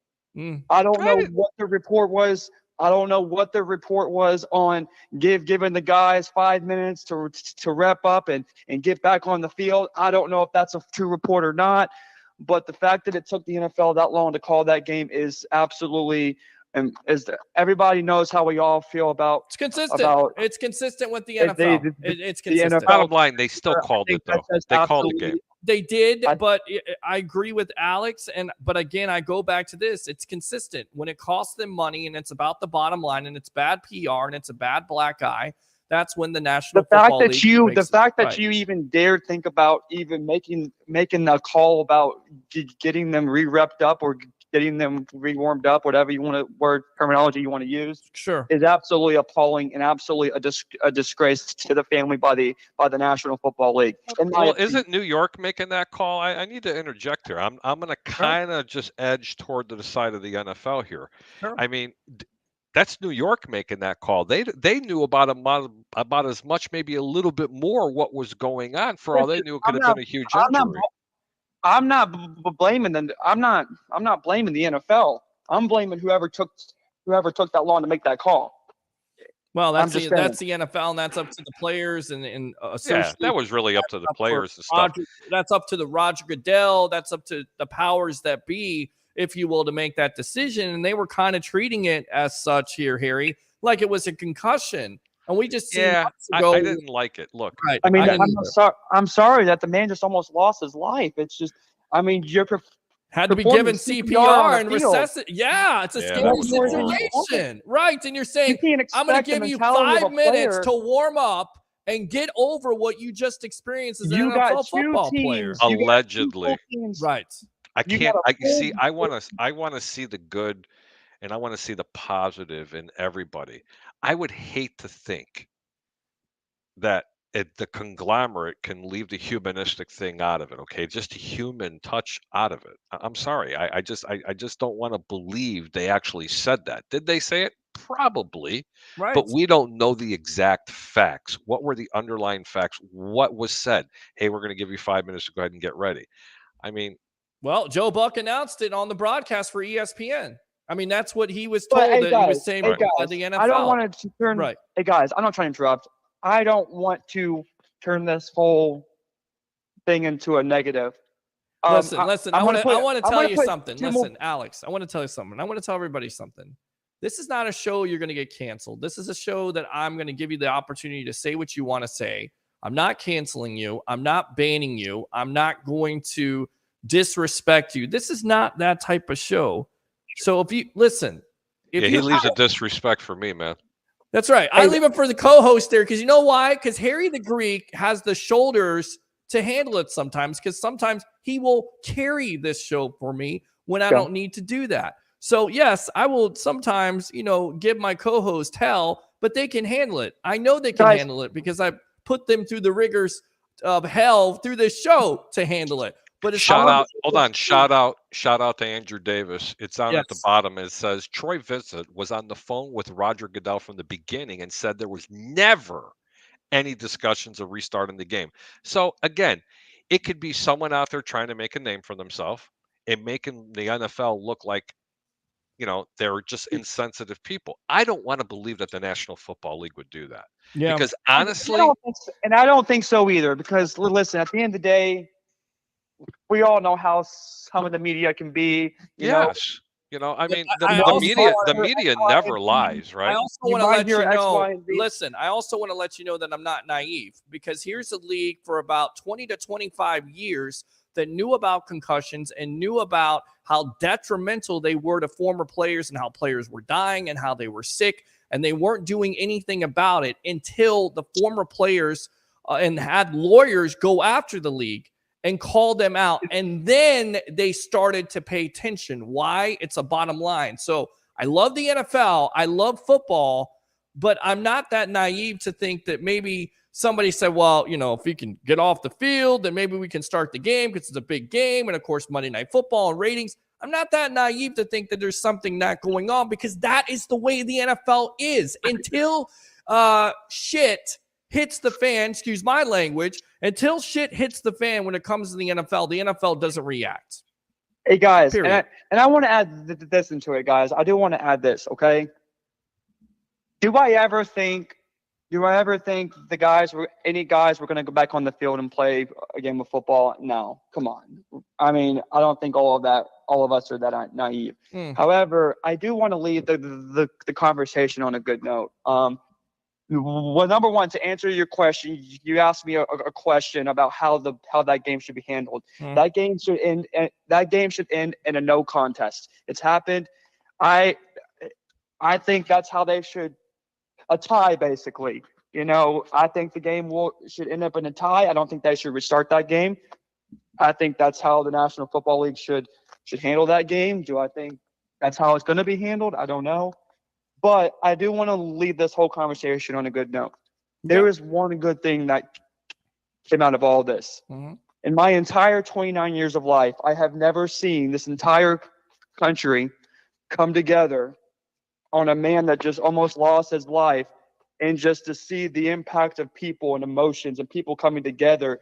I don't know what the report was. I don't know what the report was on giving the guys 5 minutes to wrap up and get back on the field. I don't know if that's a true report or not. But the fact that it took the NFL that long to call that game is absolutely And everybody knows how we all feel about It's consistent. about It's consistent with the if they- NFL. It's the consistent. NFL. Bottom line, they still I called think it though. that's They called the absolutely- game. They did, I- but I agree with Alex. But again, I go back to this. It's consistent. When it costs them money and it's about the bottom line and it's bad PR and it's a bad black eye, that's when the National Football League makes it. Right. you even dared think about even making a call about getting them re-repped up or getting them re-warmed up, whatever you want to word terminology you want to use, Sure. is absolutely appalling and absolutely a disgrace to the family by the National Football League. Well, isn't New York making that call? I need to interject here. I'm going to kind of just edge toward the side of the NFL here. Sure. I mean, that's New York making that call. They knew about as much, maybe a little bit more, what was going on. For all they knew, it could have been a huge injury. I'm not blaming them. I'm not blaming the NFL. I'm blaming whoever took that long to make that call. Well, I'm that's just the NFL, and that's up to the players and Yeah, associations. that was really up to the players and stuff. Roger, that's up to the Roger Goodell. That's up to the powers that be, if you will, to make that decision. And they were kind of treating it as such here, Harry, like it was a concussion. And we just seen months ago, I didn't like it. Look, right. I mean, didn't I'm sorry that the man just almost lost his life. It's just, I mean, had to be performing given CPR CPR on and the field. resuscitate. Yeah, it's a Yeah, scary that was horrible. situation. Right. And you're saying, you can't I'm going expect to the give you mentality of 5 a minutes player. to warm up and get over what you just experienced as an You got NFL two football teams. player. You got two Allegedly. full teams. Right. I You can't. got a See, full- I want to see the good, and I want to see the positive in everybody. I would hate to think that the conglomerate can leave the humanistic thing out of it. Okay, just a human touch out of it. I'm sorry. I just don't want to believe they actually said that. Did they say it? Probably. Right. But we don't know the exact facts. What were the underlying facts? What was said? Hey, we're going to give you 5 minutes to go ahead and get ready. I mean, Well, Joe Buck announced it on the broadcast for ESPN. I mean, that's what he was But, told hey, that he guys, was saying hey, by guys, the NFL. I don't want to turn. Right. Hey guys, I'm not trying to interrupt. I don't want to turn this whole thing into a negative. Listen. I want to tell you put something. two more- Listen, Alex, I want to tell you something. I want to tell everybody something. This is not a show you're going to get canceled. This is a show that I'm going to give you the opportunity to say what you want to say. I'm not canceling you. I'm not banning you. I'm not going to disrespect you. This is not that type of show. So if you listen, he leaves a disrespect for me, man. That's right. I leave it for the co-host there because you know why? Because Harry the Greek has the shoulders to handle it sometimes, because sometimes he will carry this show for me when I don't need to do that. So yes, I will sometimes, give my co-host hell, but they can handle it. I know they can handle it because I put them through the rigors of hell through this show to handle it. But it's Shout out to Andrew Davis. It's down at the bottom. It says Troy Vincent was on the phone with Roger Goodell from the beginning and said there was never any discussions of restarting the game. So again, it could be someone out there trying to make a name for themselves and making the NFL look like, they're just insensitive people. I don't want to believe that the National Football League would do that. Yeah. Because honestly, I don't think so either. Because listen, at the end of the day, we all know how some of the media can be. You know, I mean, I the media never lies, right? I also want to let you know. Listen, I also want to let you know that I'm not naive, because here's a league for about 20 to 25 years that knew about concussions and knew about how detrimental they were to former players and how players were dying and how they were sick, and they weren't doing anything about it until the former players and had lawyers go after the league and call them out. And then they started to pay attention. Why? It's a bottom line. So I love the NFL. I love football, but I'm not that naive to think that maybe somebody said, well, if we can get off the field, then maybe we can start the game because it's a big game. And of course, Monday Night Football and ratings. I'm not that naive to think that there's something not going on, because that is the way the NFL is. Until shit hits the fan, excuse my language, until shit hits the fan when it comes to the NFL doesn't react. Hey, guys, Period. and I want to add this into it, guys. I do want to add this, okay? Do I ever think Do I ever think any guys were going to go back on the field and play a game of football? No, come on. I mean, I don't think all of us are that naive. However, I do want to leave the conversation on a good note. Well, number one, to answer your question, you asked me a question about how that game should be handled. That game should end. That game should end in a no contest. It's happened. I think that's how they should. A tie, basically. I think the game should end up in a tie. I don't think they should restart that game. I think that's how the National Football League should handle that game. Do I think that's how it's going to be handled? I don't know. But I do want to leave this whole conversation on a good note. There is one good thing that came out of all this. In my entire 29 years of life, I have never seen this entire country come together on a man that just almost lost his life, and just to see the impact of people and emotions and people coming together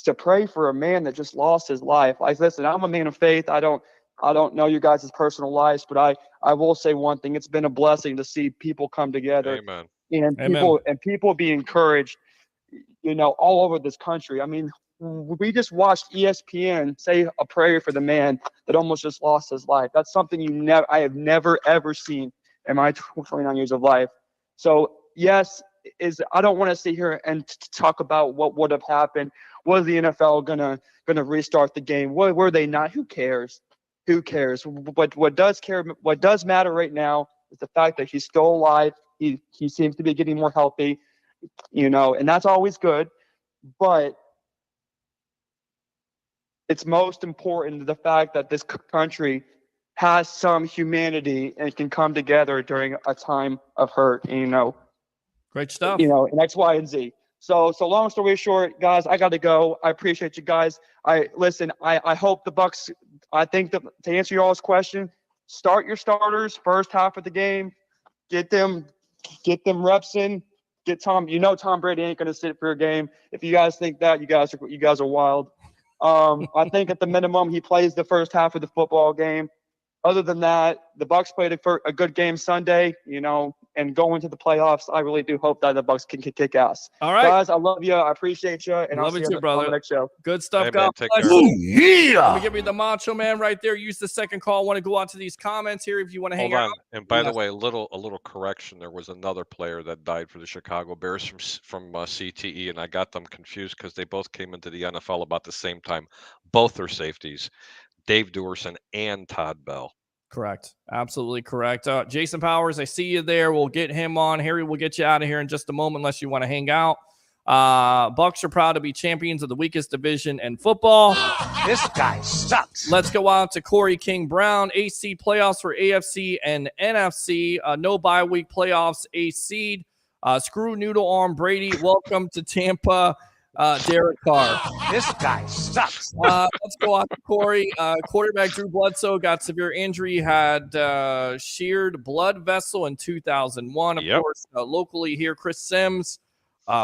to pray for a man that just lost his life. Listen, I'm a man of faith. I don't know you guys' personal lives, but I will say one thing. It's been a blessing to see people come together. Amen. And people be encouraged, all over this country. I mean, we just watched ESPN say a prayer for the man that almost just lost his life. That's something I have never, ever seen in my 29 years of life. So, yes, I don't want to sit here and talk about what would have happened. Was the NFL gonna restart the game? Were they not? Who cares? Who cares? What does matter right now is the fact that he's still alive. He seems to be getting more healthy, and that's always good. But it's most important the fact that this country has some humanity and can come together during a time of hurt. Great stuff. And X, Y, and Z. So long story short, guys, I got to go. I appreciate you guys. I hope the Bucs. I think to answer y'all's question, start your starters first half of the game. Get them reps in. Get Tom. Tom Brady ain't gonna sit for a game. If you guys think that, you guys are wild. I think at the minimum he plays the first half of the football game. Other than that, the Bucs played a good game Sunday, and go into the playoffs. I really do hope that the Bucs can kick ass. All right, guys, I love you. I appreciate you, and I'll see you brother. on the next show. Good stuff, Hey, God man, take bless care. you. Let me give you the Macho Man right there. Use the second call. I want to go out to these comments here if you want to hang Hold out. on. And by the way, a little correction. There was another player that died for the Chicago Bears from CTE, and I got them confused because they both came into the NFL about the same time. Both are safeties, Dave Duerson and Todd Bell. Correct. Absolutely correct. Jason Powers, I see you there. We'll get him on. Harry, we'll get you out of here in just a moment unless you want to hang out. Bucs are proud to be champions of the weakest division in football. This guy sucks. Let's go out to Corey King Brown. AC playoffs for AFC and NFC. No bye week playoffs. A seed. Screw noodle arm Brady. Welcome to Tampa. Derek Carr. This guy sucks. Let's go out to Corey. Quarterback Drew Bledsoe got severe injury, had sheared blood vessel in 2001. Of course, locally here, Chris Sims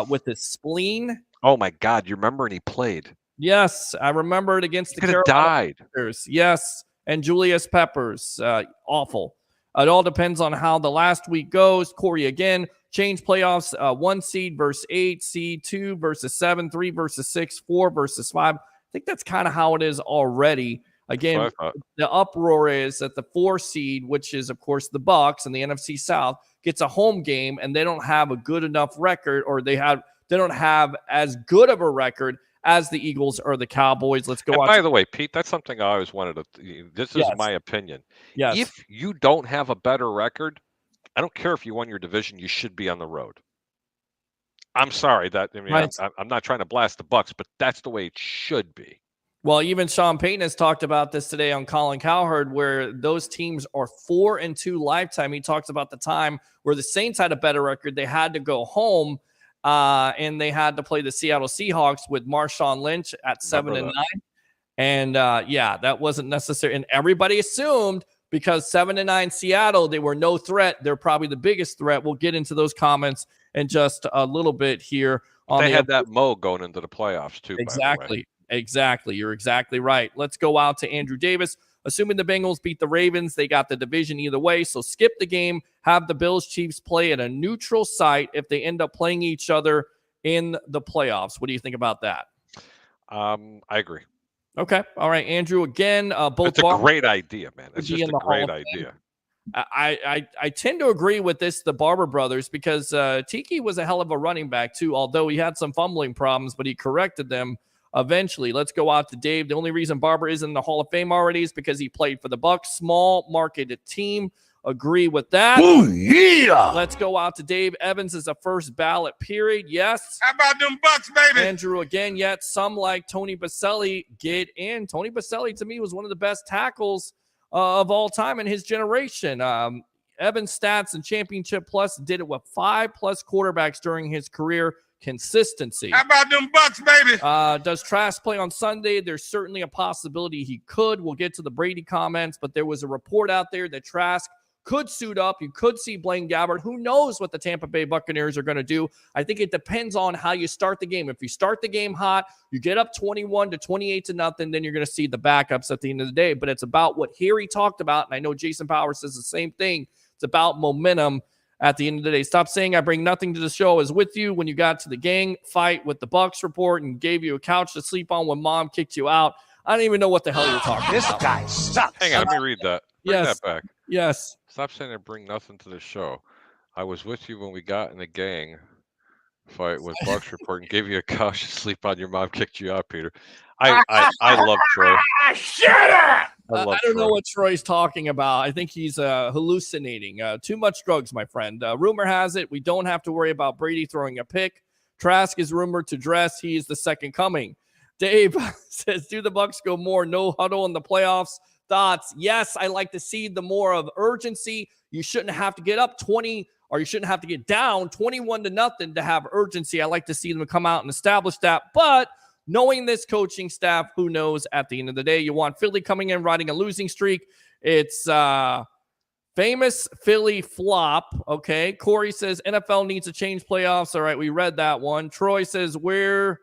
with his spleen. Oh, my God. You remember when he played? Yes, I remember it against the Carolina died. Panthers. Yes, and Julius Peppers. Awful. It all depends on how the last week goes. Corey again. Change playoffs, 1 seed versus 8 seed, 2 versus 7, 3 versus 6, 4 versus 5. I think that's kind of how it is already. Again, the uproar is that the 4 seed, which is, of course, the Bucs and the NFC South, gets a home game, and they don't have a good enough record, or they don't have as good of a record as the Eagles or the Cowboys. Let's go on. By the way, Pete, that's something I always wanted to. This is my opinion. Yes. If you don't have a better record, I don't care if you won your division, you should be on the road. I'm sorry I'm not trying to blast the Bucs, but that's the way it should be. Well, even Sean Payton has talked about this today on Colin Cowherd, where those teams are 4-2 lifetime. He talks about the time where the Saints had a better record. They had to go home, and they had to play the Seattle Seahawks with Marshawn Lynch at 7-9. And that wasn't necessary. And everybody assumed, because 7-9 Seattle, they were no threat. They're probably the biggest threat. We'll get into those comments in just a little bit here. They had that Mo going into the playoffs too. Exactly. You're exactly right. Let's go out to Andrew Davis. Assuming the Bengals beat the Ravens, they got the division either way. So skip the game, have the Bills-Chiefs play at a neutral site if they end up playing each other in the playoffs. What do you think about that? I agree. Okay. All right, Andrew. Again, both. It's a great idea, man. It's just a great Hall idea. I tend to agree with this, the Barber brothers, because Tiki was a hell of a running back too, although he had some fumbling problems, but he corrected them eventually. Let's go out to Dave. The only reason Barber is in the Hall of Fame already is because he played for the Bucs, small marketed team. Agree with that. Ooh, yeah. Let's go out to Dave. Evans is a first ballot, period. Yes. How about them Bucs, baby? Andrew again, yet some like Tony Baselli get in. Tony Baselli to me was one of the best tackles of all time in his generation. Evans stats and Championship Plus did it with 5+ quarterbacks during his career. Consistency. How about them Bucs, baby? Does Trask play on Sunday? There's certainly a possibility he could. We'll get to the Brady comments, but there was a report out there that Trask could suit up. You could see Blaine Gabbert. Who knows what the Tampa Bay Buccaneers are going to do? I think it depends on how you start the game. If you start the game hot, you get up 21 to 28 to nothing, then you're going to see the backups at the end of the day. But it's about what Harry talked about, and I know Jason Powers says the same thing. It's about momentum at the end of the day. Stop saying I bring nothing to the show. I was with you when you got to the gang fight with the Bucs report and gave you a couch to sleep on when mom kicked you out. I don't even know what the hell you're talking This about. guy sucks. Hang on, let me read that. Bring Yes. that back. Yes. Stop saying I bring nothing to the show. I was with you when we got in the gang fight with Bucs report and gave you a couch to sleep on. Your mom kicked you out, Peter. I love Troy. Shut up! I don't know what Troy's talking about. I think he's hallucinating. Too much drugs, my friend. Rumor has it we don't have to worry about Brady throwing a pick. Trask is rumored to dress. He is the second coming. Dave says, do the Bucs go more no huddle in the playoffs? Thoughts? Yes, I like to see the more of urgency. You shouldn't have to get up 20, or you shouldn't have to get down 21 to nothing to have urgency. I like to see them come out and establish that. But knowing this coaching staff, who knows at the end of the day, you want Philly coming in riding a losing streak. It's famous Philly flop. Okay. Corey says NFL needs to change playoffs. All right. We read that one. Troy says, where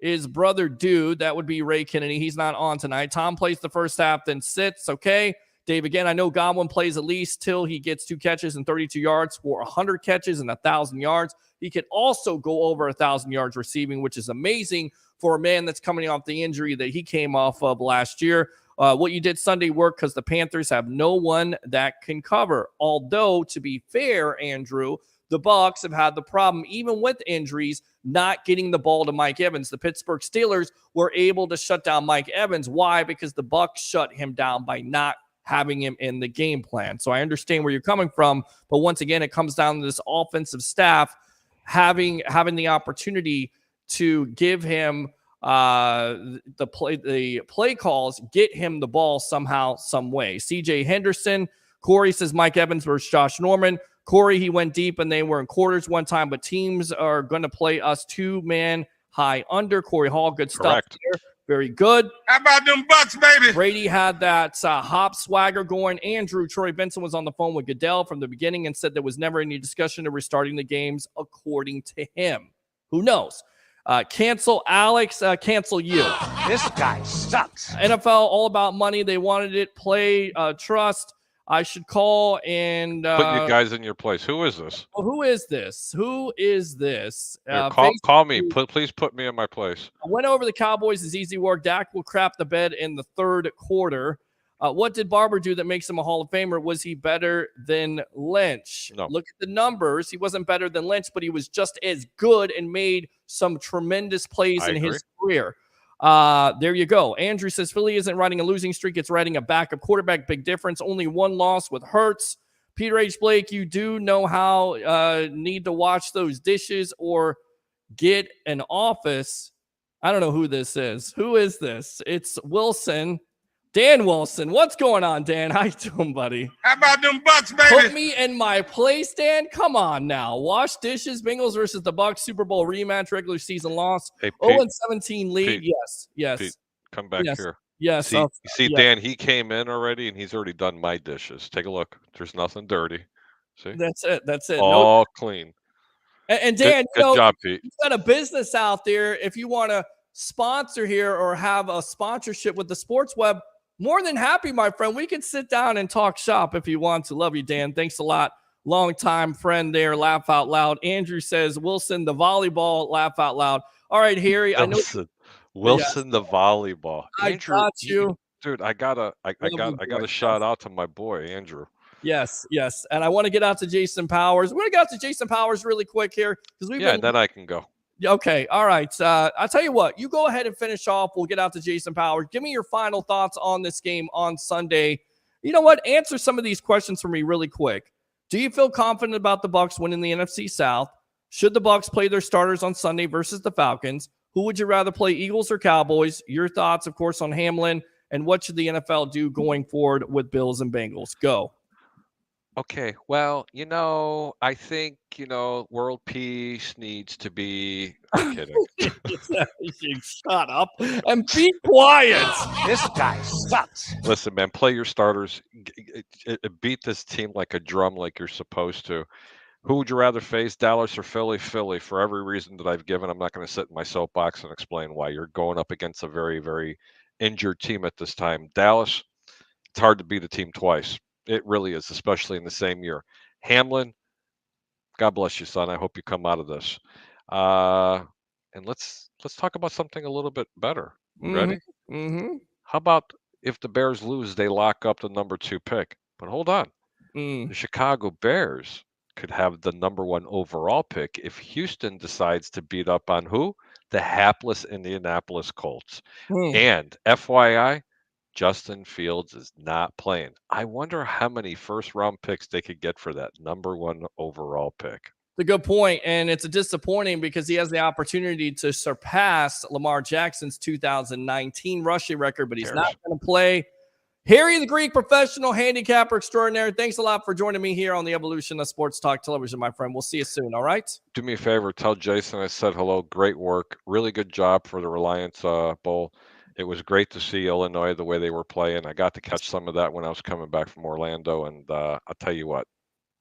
is brother dude? That would be Ray Kennedy. He's not on tonight. Tom plays the first half, then sits. Okay. Dave, again, I know Godwin plays at least till he gets 2 catches and 32 yards for 100 catches and 1,000 yards. He could also go over 1,000 yards receiving, which is amazing for a man that's coming off the injury that he came off of last year. What you did Sunday worked because the Panthers have no one that can cover. Although, to be fair, Andrew, the Bucs have had the problem, even with injuries, not getting the ball to Mike Evans. The Pittsburgh Steelers were able to shut down Mike Evans. Why? Because the Bucs shut him down by not having him in the game plan. So I understand where you're coming from, but once again, it comes down to this offensive staff having the opportunity to give him the play calls, get him the ball somehow, some way. CJ Henderson, Corey says Mike Evans versus Josh Norman. Corey, he went deep and they were in quarters one time, but teams are going to play us 2-man high under. Corey Hall, good stuff here. Very good. How about them Bucs, baby? Brady had that hop swagger going. Andrew, Troy Benson was on the phone with Goodell from the beginning and said there was never any discussion of restarting the games, according to him. Who knows? Cancel Alex, cancel you. This guy sucks. NFL, all about money. They wanted it. Play, trust. I should call and put you guys in your place. Who is this? Well, who is this? Who is this? Here, call me. Please put me in my place. I went over the Cowboys is easy work. Dak will crap the bed in the third quarter. What did Barber do that makes him a Hall of Famer? Was he better than Lynch? No. Look at the numbers. He wasn't better than Lynch, but he was just as good and made some tremendous plays in his career. There you go. Andrew says Philly isn't riding a losing streak. It's riding a backup quarterback. Big difference. Only one loss with Hurts. Peter H. Blake, you do know how need to watch those dishes or get an office. I don't know who this is. Who is this? It's Wilson. Dan Wilson. What's going on, Dan? How you doing, buddy? How about them Bucs, baby? Put me in my place, Dan. Come on now. Wash dishes. Bengals versus the Bucs. Super Bowl rematch. Regular season loss. Hey, 0-17 lead. Pete, Yes. Pete, come back here. Yes. See, Dan, he came in already, and he's already done my dishes. Take a look. There's nothing dirty. See? That's it. All clean. And Dan, good job, Pete. You've got a business out there. If you want to sponsor here or have a sponsorship with the Sports Web, more than happy, my friend. We can sit down and talk shop if you want to. Love you, Dan. Thanks a lot. Longtime friend there. Laugh out loud. Andrew says, Wilson, the volleyball. Laugh out loud. All right, Harry. I know. Wilson, the volleyball. I Andrew, got you. dude, I gotta shout out to my boy, Andrew. Yes. And I want to get out to Jason Powers. We're going to get out to Jason Powers really quick here. And then I can go. Okay. All right. I'll tell you what. You go ahead and finish off. We'll get out to Jason Powers. Give me your final thoughts on this game on Sunday. You know what? Answer some of these questions for me really quick. Do you feel confident about the Bucs winning the NFC South? Should the Bucs play their starters on Sunday versus the Falcons? Who would you rather play, Eagles or Cowboys? Your thoughts, of course, on Hamlin. And what should the NFL do going forward with Bills and Bengals? Go. Okay, well, I think, world peace needs to be. I'm kidding. Shut up and be quiet. This guy sucks. Listen, man, play your starters. Beat this team like a drum, like you're supposed to. Who would you rather face, Dallas or Philly? Philly, for every reason that I've given. I'm not going to sit in my soapbox and explain why. You're going up against a very, very injured team at this time. Dallas, it's hard to beat a team twice. It really is, especially in the same year. Hamlin, God bless you, son. I hope you come out of this. And let's talk about something a little bit better. Ready? Mm-hmm. How about if the Bears lose, they lock up the number 2 pick? But hold on. Mm. The Chicago Bears could have the number 1 overall pick if Houston decides to beat up on who? The hapless Indianapolis Colts. And FYI, Justin Fields is not playing. I wonder how many first-round picks they could get for that number 1 overall pick. It's a good point, and it's disappointing because he has the opportunity to surpass Lamar Jackson's 2019 rushing record, but he's not going to play. Harry the Greek, professional handicapper extraordinary. Thanks a lot for joining me here on the Evolution of Sports Talk Television, my friend. We'll see you soon, all right? Do me a favor. Tell Jason I said hello. Great work. Really good job for the Reliance Bowl. It was great to see Illinois the way they were playing. I got to catch some of that when I was coming back from Orlando, and I'll tell you what,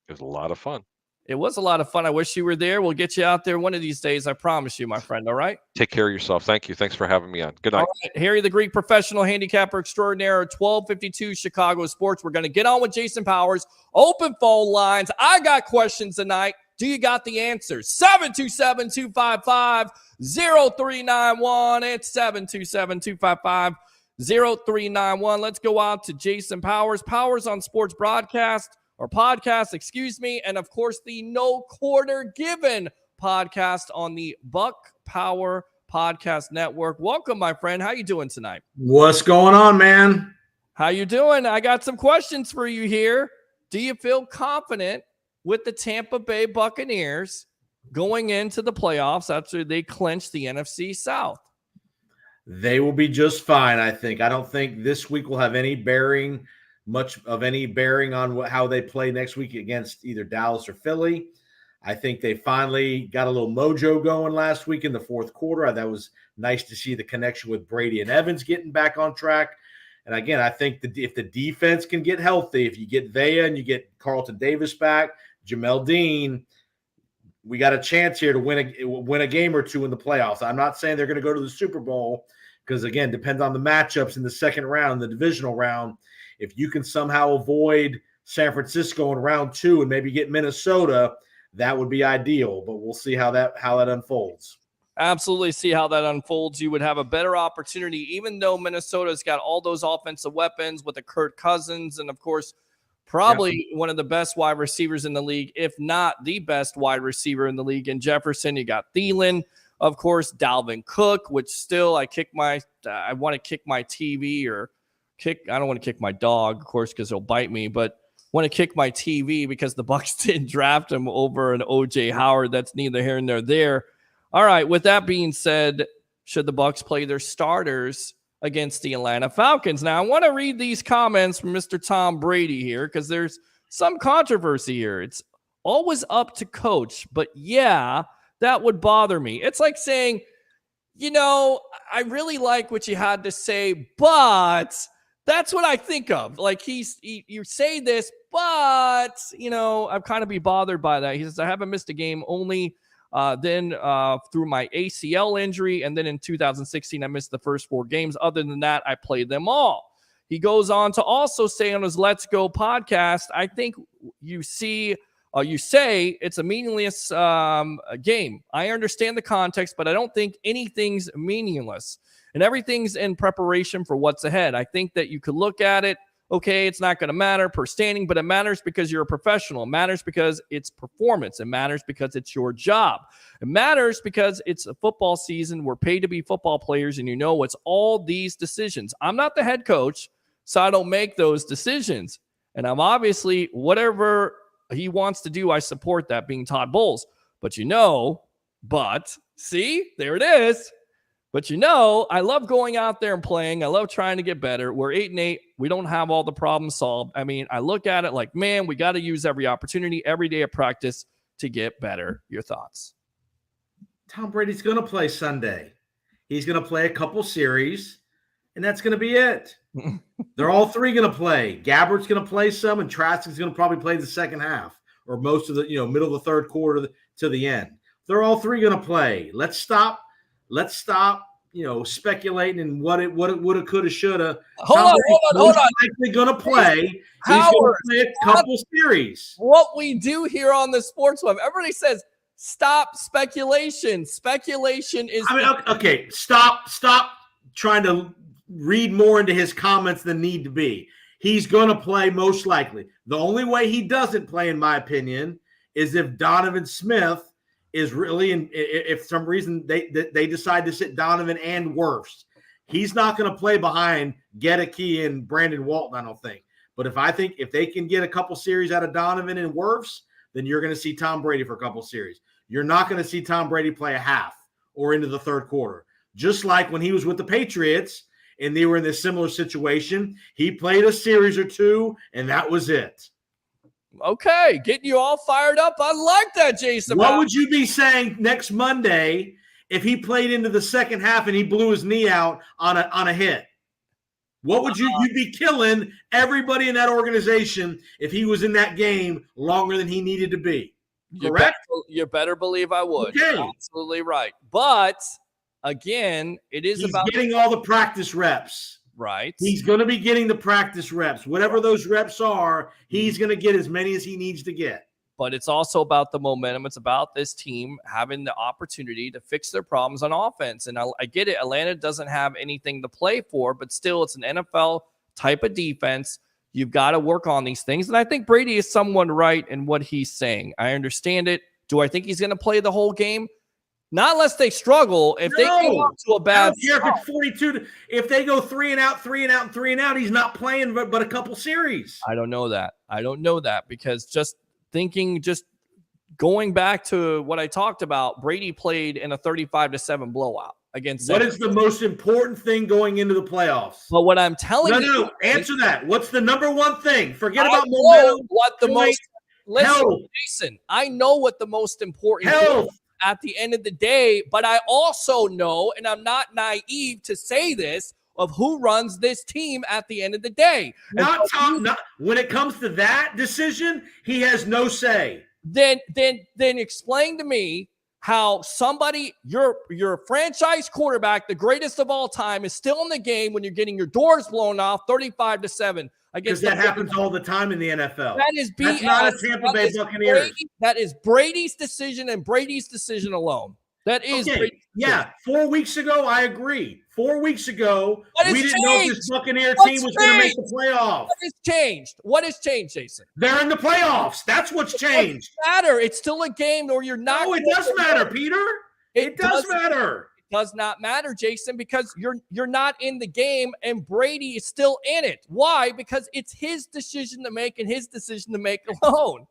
it was a lot of fun. It was a lot of fun. I wish you were there. We'll get you out there one of these days. I promise you, my friend. All right? Take care of yourself. Thank you. Thanks for having me on. Good night. All right. Harry the Greek, professional handicapper extraordinaire, 1252 Chicago Sports. We're going to get on with Jason Powers. Open phone lines. I got questions tonight. Do you got the answers? 727-255-0391. It's 727-255-0391. Let's go out to Jason Powers. Powers on sports broadcast or podcast, excuse me. And of course, the No Quarter Given podcast on the Buck Power Podcast Network. Welcome, my friend. How you doing tonight? What's going on, man? How you doing? I got some questions for you here. Do you feel confident with the Tampa Bay Buccaneers going into the playoffs after they clinch the NFC South? They will be just fine, I think. I don't think this week will have much of any bearing on how they play next week against either Dallas or Philly. I think they finally got a little mojo going last week in the fourth quarter. That was nice to see the connection with Brady and Evans getting back on track. And again, I think if the defense can get healthy, if you get Vea and you get Carlton Davis back, Jamel Dean, we got a chance here to win a game or two in the playoffs. I'm not saying they're going to go to the Super Bowl because, again, depends on the matchups in the second round, the divisional round. If you can somehow avoid San Francisco in round 2 and maybe get Minnesota, that would be ideal. But we'll see how that unfolds. Absolutely see how that unfolds. You would have a better opportunity, even though Minnesota's got all those offensive weapons with the Kirk Cousins and, of course, probably one of the best wide receivers in the league, if not the best wide receiver in the league in Jefferson. You got Thielen, of course, Dalvin Cook, which still I want to kick my TV or I don't want to kick my dog, of course, because he'll bite me, but want to kick my TV because the Bucs didn't draft him over an OJ Howard. That's neither here nor there. All right, with that being said, should the Bucs play their starters against the Atlanta Falcons? Now, I want to read these comments from Mr. Tom Brady here because there's some controversy here. It's always up to coach, but yeah, that would bother me. It's like saying, I really like what you had to say, but that's what I think of. Like you say this, but, I'd kind of be bothered by that. He says, I haven't missed a game only then through my ACL injury. And then in 2016, I missed the first 4 games. Other than that, I played them all. He goes on to also say on his Let's Go podcast, I think you say it's a meaningless game. I understand the context, but I don't think anything's meaningless. And everything's in preparation for what's ahead. I think that you could look at it, okay, it's not going to matter per standing, but it matters because you're a professional. It matters because it's performance. It matters because it's your job. It matters because it's a football season. We're paid to be football players, and it's all these decisions. I'm not the head coach, so I don't make those decisions. And I'm obviously, whatever he wants to do, I support that, being Todd Bowles. But see, there it is. But I love going out there and playing. I love trying to get better. We're 8-8. We don't have all the problems solved. I mean, I look at it like, man, we got to use every opportunity, every day of practice to get better. Your thoughts? Tom Brady's going to play Sunday. He's going to play a couple series, and that's going to be it. They're all three going to play. Gabbert's going to play some, and Trask is going to probably play the second half or most of the middle of the third quarter to the end. They're all three going to play. Let's stop speculating in what it woulda, coulda, shoulda. Hold on. Likely going to play. He's going to play a couple series. What we do here on the Sports Web, everybody says, stop speculation. Speculation is. Okay. Stop trying to read more into his comments than need to be. He's going to play most likely. The only way he doesn't play, in my opinion, is if Donovan Smith is really, if for some reason they decide to sit Donovan and Wirfs. He's not going to play behind Gedeke and Brandon Walton, I don't think. But if they can get a couple series out of Donovan and Wirfs, then you're going to see Tom Brady for a couple series. You're not going to see Tom Brady play a half or into the third quarter. Just like when he was with the Patriots and they were in this similar situation, he played a series or two, and that was it. Okay, getting you all fired up. I like that, Jason. What would you be saying next Monday if he played into the second half and he blew his knee out on a hit? What would you'd be killing everybody in that organization if he was in that game longer than he needed to be? Correct? You better believe I would. Okay. You're absolutely right. But again, he's about getting all the practice reps. Right. He's going to be getting the practice reps. Whatever those reps are, he's going to get as many as he needs to get. But it's also about the momentum. It's about this team having the opportunity to fix their problems on offense. And I get it. Atlanta doesn't have anything to play for, but still it's an NFL type of defense. You've got to work on these things. And I think Brady is somewhat right in what he's saying. I understand it. Do I think he's going to play the whole game? Not unless they struggle. If they get off to a bad start. If it's 42, if they go 3 and out, 3 and out, and 3 and out, he's not playing but a couple series. I don't know that because just going back to what I talked about, Brady played in a 35-7 blowout against. What is the most important thing going into the playoffs? But what I'm telling you. No. Answer that. What's the number one thing? Forget about momentum. Listen, Jason, I know what the most important is at the end of the day, but I also know, and I'm not naive to say this, of who runs this team at the end of the day. When it comes to that decision, he has no say. Then explain to me how somebody, your franchise quarterback, the greatest of all time, is still in the game when you're getting your doors blown off 35-7. Because that happens all the time in the NFL. That's not a Tampa Bay Buccaneers. That is Brady's decision and Brady's decision alone. That is okay. Yeah, 4 weeks ago, I agree. 4 weeks ago, we didn't know if this Buccaneer team was going to make the playoffs. What has changed? What has changed, Jason? They're in the playoffs. That's what's changed. It doesn't matter. It's still a game where you're not. No, it does matter, Peter. It does matter. Does not matter, Jason, because you're not in the game and Brady is still in it. Why? Because it's his decision to make and his decision to make alone.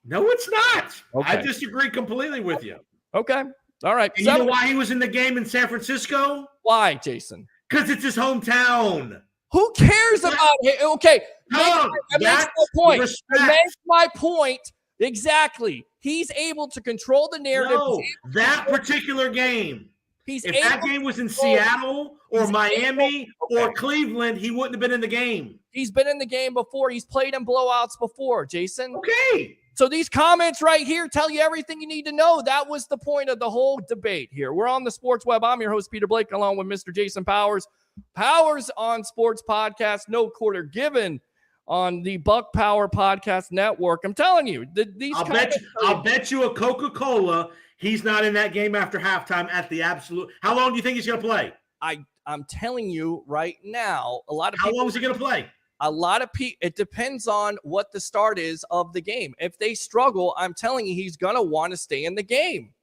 No, it's not. Okay. I disagree completely with you. Okay. All right. And you know why he was in the game in San Francisco? Why, Jason? Because it's his hometown. Who cares about it? Okay. It makes my point. It makes my point. Exactly. He's able to control the narrative. No, that particular game. If that game was in Seattle or Miami or Cleveland, he wouldn't have been in the game. He's been in the game before. He's played in blowouts before, Jason. Okay. So these comments right here tell you everything you need to know. That was the point of the whole debate here. We're on the Sports Web. I'm your host, Peter Blake, along with Mr. Jason Powers. Powers on Sports Podcast, no quarter given on the Buck Power Podcast Network. I'm telling you, these I'll bet you a Coca-Cola he's not in that game after halftime at the absolute. How long do you think he's going to play? I'm telling you right now, a lot of How long is he going to play? A lot of people, it depends on what the start is of the game. If they struggle, I'm telling you, he's going to want to stay in the game.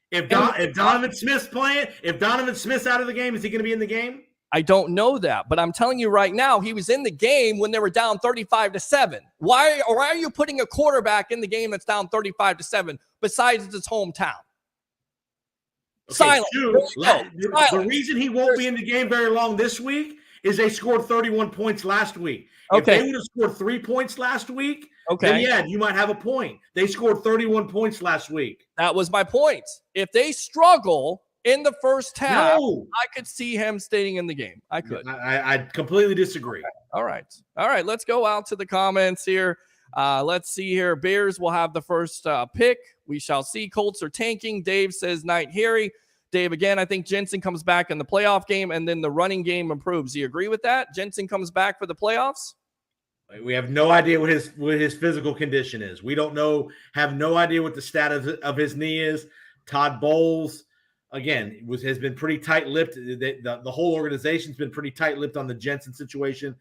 If Donovan Smith's playing, if Donovan Smith's out of the game, is he going to be in the game? I don't know that, but I'm telling you right now, he was in the game when they were down 35-7. Why are you putting a quarterback in the game that's down 35-7 besides it's his hometown? Okay, Silent. The reason he won't be in the game very long this week is they scored 31 points last week. Okay. If they would have scored 3 points last week, then yeah, you might have a point. They scored 31 points last week. That was my point. If they struggle in the first half, I could see him staying in the game. I could. I completely disagree. Okay. All right. Let's go out to the comments here. Let's see here. Bears will have the first pick. We shall see. Colts are tanking. Dave says, Night Harry. Dave, again, I think Jensen comes back in the playoff game, and then the running game improves. Do you agree with that? Jensen comes back for the playoffs? We have no idea what his physical condition is. We don't know, have no idea what the status of his knee is. Todd Bowles, again, has been pretty tight-lipped. The whole organization's been pretty tight-lipped on the Jensen situation.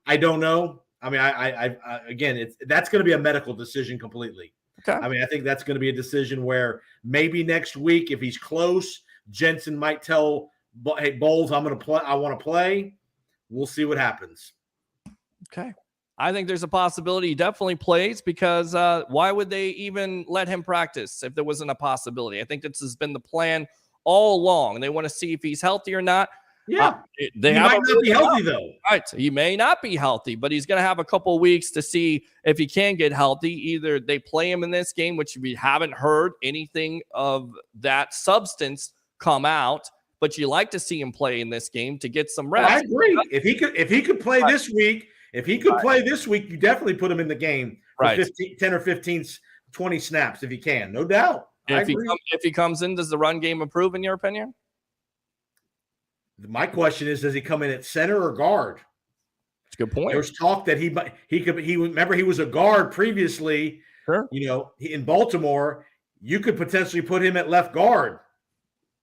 I don't know. I mean, again, that's going to be a medical decision completely. Okay. I mean, I think that's going to be a decision where maybe next week, if he's close, Jensen might tell, hey, Bowles, I'm going to play. I want to play. We'll see what happens. Okay. I think there's a possibility he definitely plays because why would they even let him practice if there wasn't a possibility? I think this has been the plan all along. They want to see if he's healthy or not. Yeah. He might not be healthy, though. Right. He may not be healthy, but he's going to have a couple of weeks to see if he can get healthy. Either they play him in this game, which we haven't heard anything of that substance come out, but you like to see him play in this game to get some rest. I agree. If he could play this week, you definitely put him in the game for 10 or 15, 20 snaps if he can. No doubt. If he comes in, does the run game improve in your opinion? My question is, does he come in at center or guard? That's a good point. There's talk that he remember he was a guard previously. Sure. In Baltimore, you could potentially put him at left guard.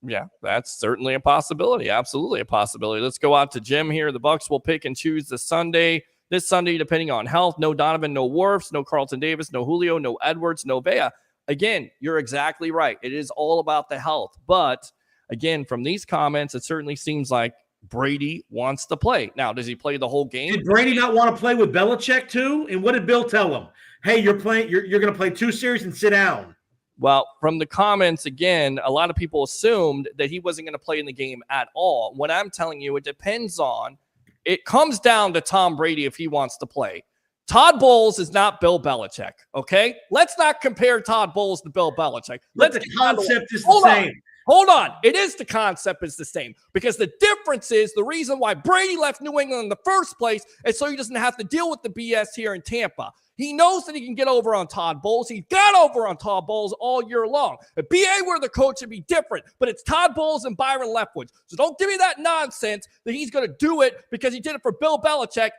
Yeah, that's certainly a possibility. Absolutely a possibility. Let's go out to Jim here. The Bucs will pick and choose this Sunday, depending on health. No Donovan, no Wirfs, no Carlton Davis, no Julio, no Edwards, no Vea. Again, you're exactly right. It is all about the health. But again, from these comments, it certainly seems like Brady wants to play. Now, does he play the whole game? Did Brady not want to play with Belichick too? And what did Bill tell him? Hey, you're going to play 2 series and sit down. Well, from the comments, again, a lot of people assumed that he wasn't going to play in the game at all. What I'm telling you, it comes down to Tom Brady if he wants to play. Todd Bowles is not Bill Belichick, okay? Let's not compare Todd Bowles to Bill Belichick. The concept is the same. Hold on. It is the concept is the same because the difference is the reason why Brady left New England in the first place is so he doesn't have to deal with the BS here in Tampa. He knows that he can get over on Todd Bowles. He got over on Todd Bowles all year long. If BA were the coach, it'd be different. But it's Todd Bowles and Byron Leftwich. So don't give me that nonsense that he's going to do it because he did it for Bill Belichick.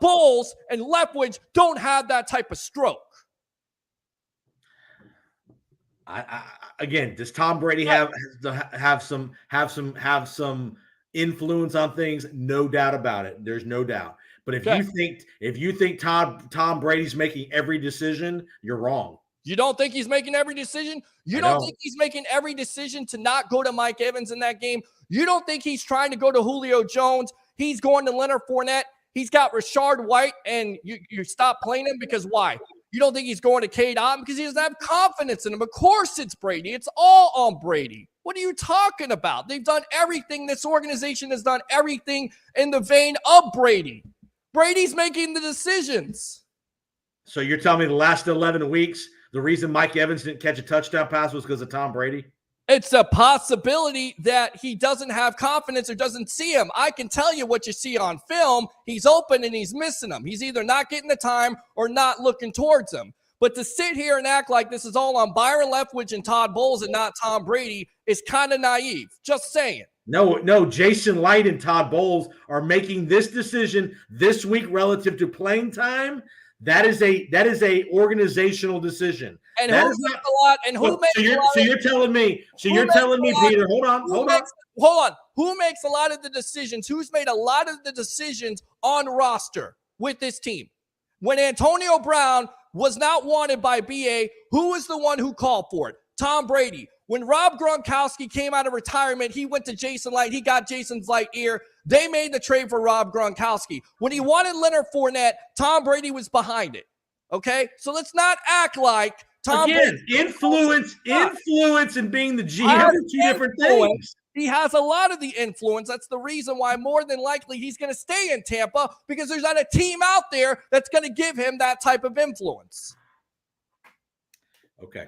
Bowles and Leftwich don't have that type of stroke. Again, does Tom Brady have some influence on things? No doubt about it. There's no doubt. But if you think Tom Brady's making every decision, you're wrong. You don't think he's making every decision? You don't think he's making every decision to not go to Mike Evans in that game? You don't think he's trying to go to Julio Jones? He's going to Leonard Fournette. He's got Rashard White, and you stop playing him because why? You don't think he's going to Cade Otton because he doesn't have confidence in him. Of course it's Brady. It's all on Brady. What are you talking about? They've done everything. This organization has done everything in the vein of Brady. Brady's making the decisions. So you're telling me the last 11 weeks, the reason Mike Evans didn't catch a touchdown pass was because of Tom Brady? It's a possibility that he doesn't have confidence or doesn't see him. I can tell you what you see on film. He's open and he's missing him. He's either not getting the time or not looking towards him. But to sit here and act like this is all on Byron Leftwich and Todd Bowles and not Tom Brady is kind of naive. Just saying. No, Jason Light and Todd Bowles are making this decision this week relative to playing time. That is a organizational decision. And that who makes a lot? And who makes a lot? So you're telling me, Peter, hold on. Hold on. Who makes a lot of the decisions? Who's made a lot of the decisions on roster with this team? When Antonio Brown was not wanted by BA, who was the one who called for it? Tom Brady. When Rob Gronkowski came out of retirement, he went to Jason Light. He got Jason's light ear. They made the trade for Rob Gronkowski. When he wanted Leonard Fournette, Tom Brady was behind it. Okay? So let's not act like Tom Brady. Influence and being the GM are two different things. He has a lot of the influence. That's the reason why more than likely he's going to stay in Tampa, because there's not a team out there that's going to give him that type of influence. Okay.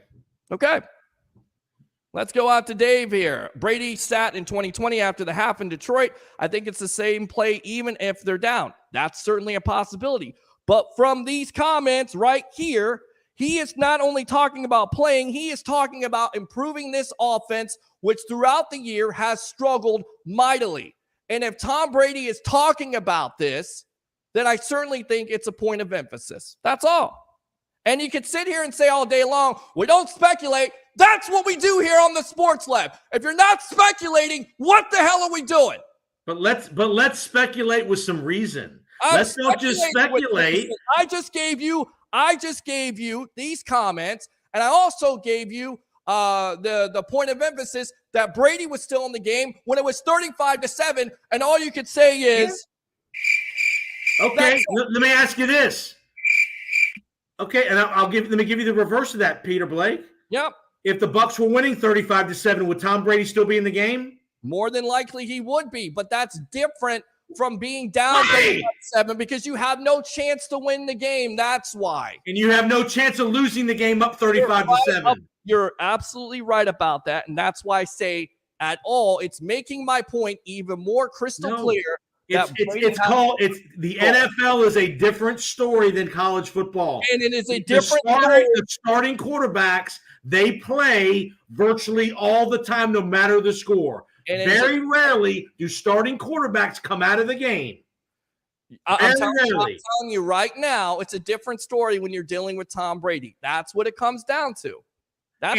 Let's go out to Dave here. Brady sat in 2020 after the half in Detroit. I think it's the same play even if they're down. That's certainly a possibility. But from these comments right here, he is not only talking about playing, he is talking about improving this offense, which throughout the year has struggled mightily. And if Tom Brady is talking about this, then I certainly think it's a point of emphasis. That's all. And you can sit here and say all day long, we don't speculate. That's what we do here on the Sports Lab. If you're not speculating, what the hell are we doing? But let's speculate with some reason. Let's not just speculate. I just gave you these comments, and I also gave you the point of emphasis that Brady was still in the game when it was 35-7, and all you could say is, okay. Let me ask you this. Okay, and let me give you the reverse of that, Peter Blake. Yep. If the Bucs were winning 35-7, would Tom Brady still be in the game? More than likely he would be, but that's different from being down 35-7 because you have no chance to win the game. That's why. And you have no chance of losing the game up 35-7. You're absolutely right about that, and that's why I say at all, it's making my point even more crystal clear. The NFL is a different story than college football. And it is a different story. The starting quarterbacks, they play virtually all the time, no matter the score. Very rarely do starting quarterbacks come out of the game. I'm telling you right now, it's a different story when you're dealing with Tom Brady. That's what it comes down to. Like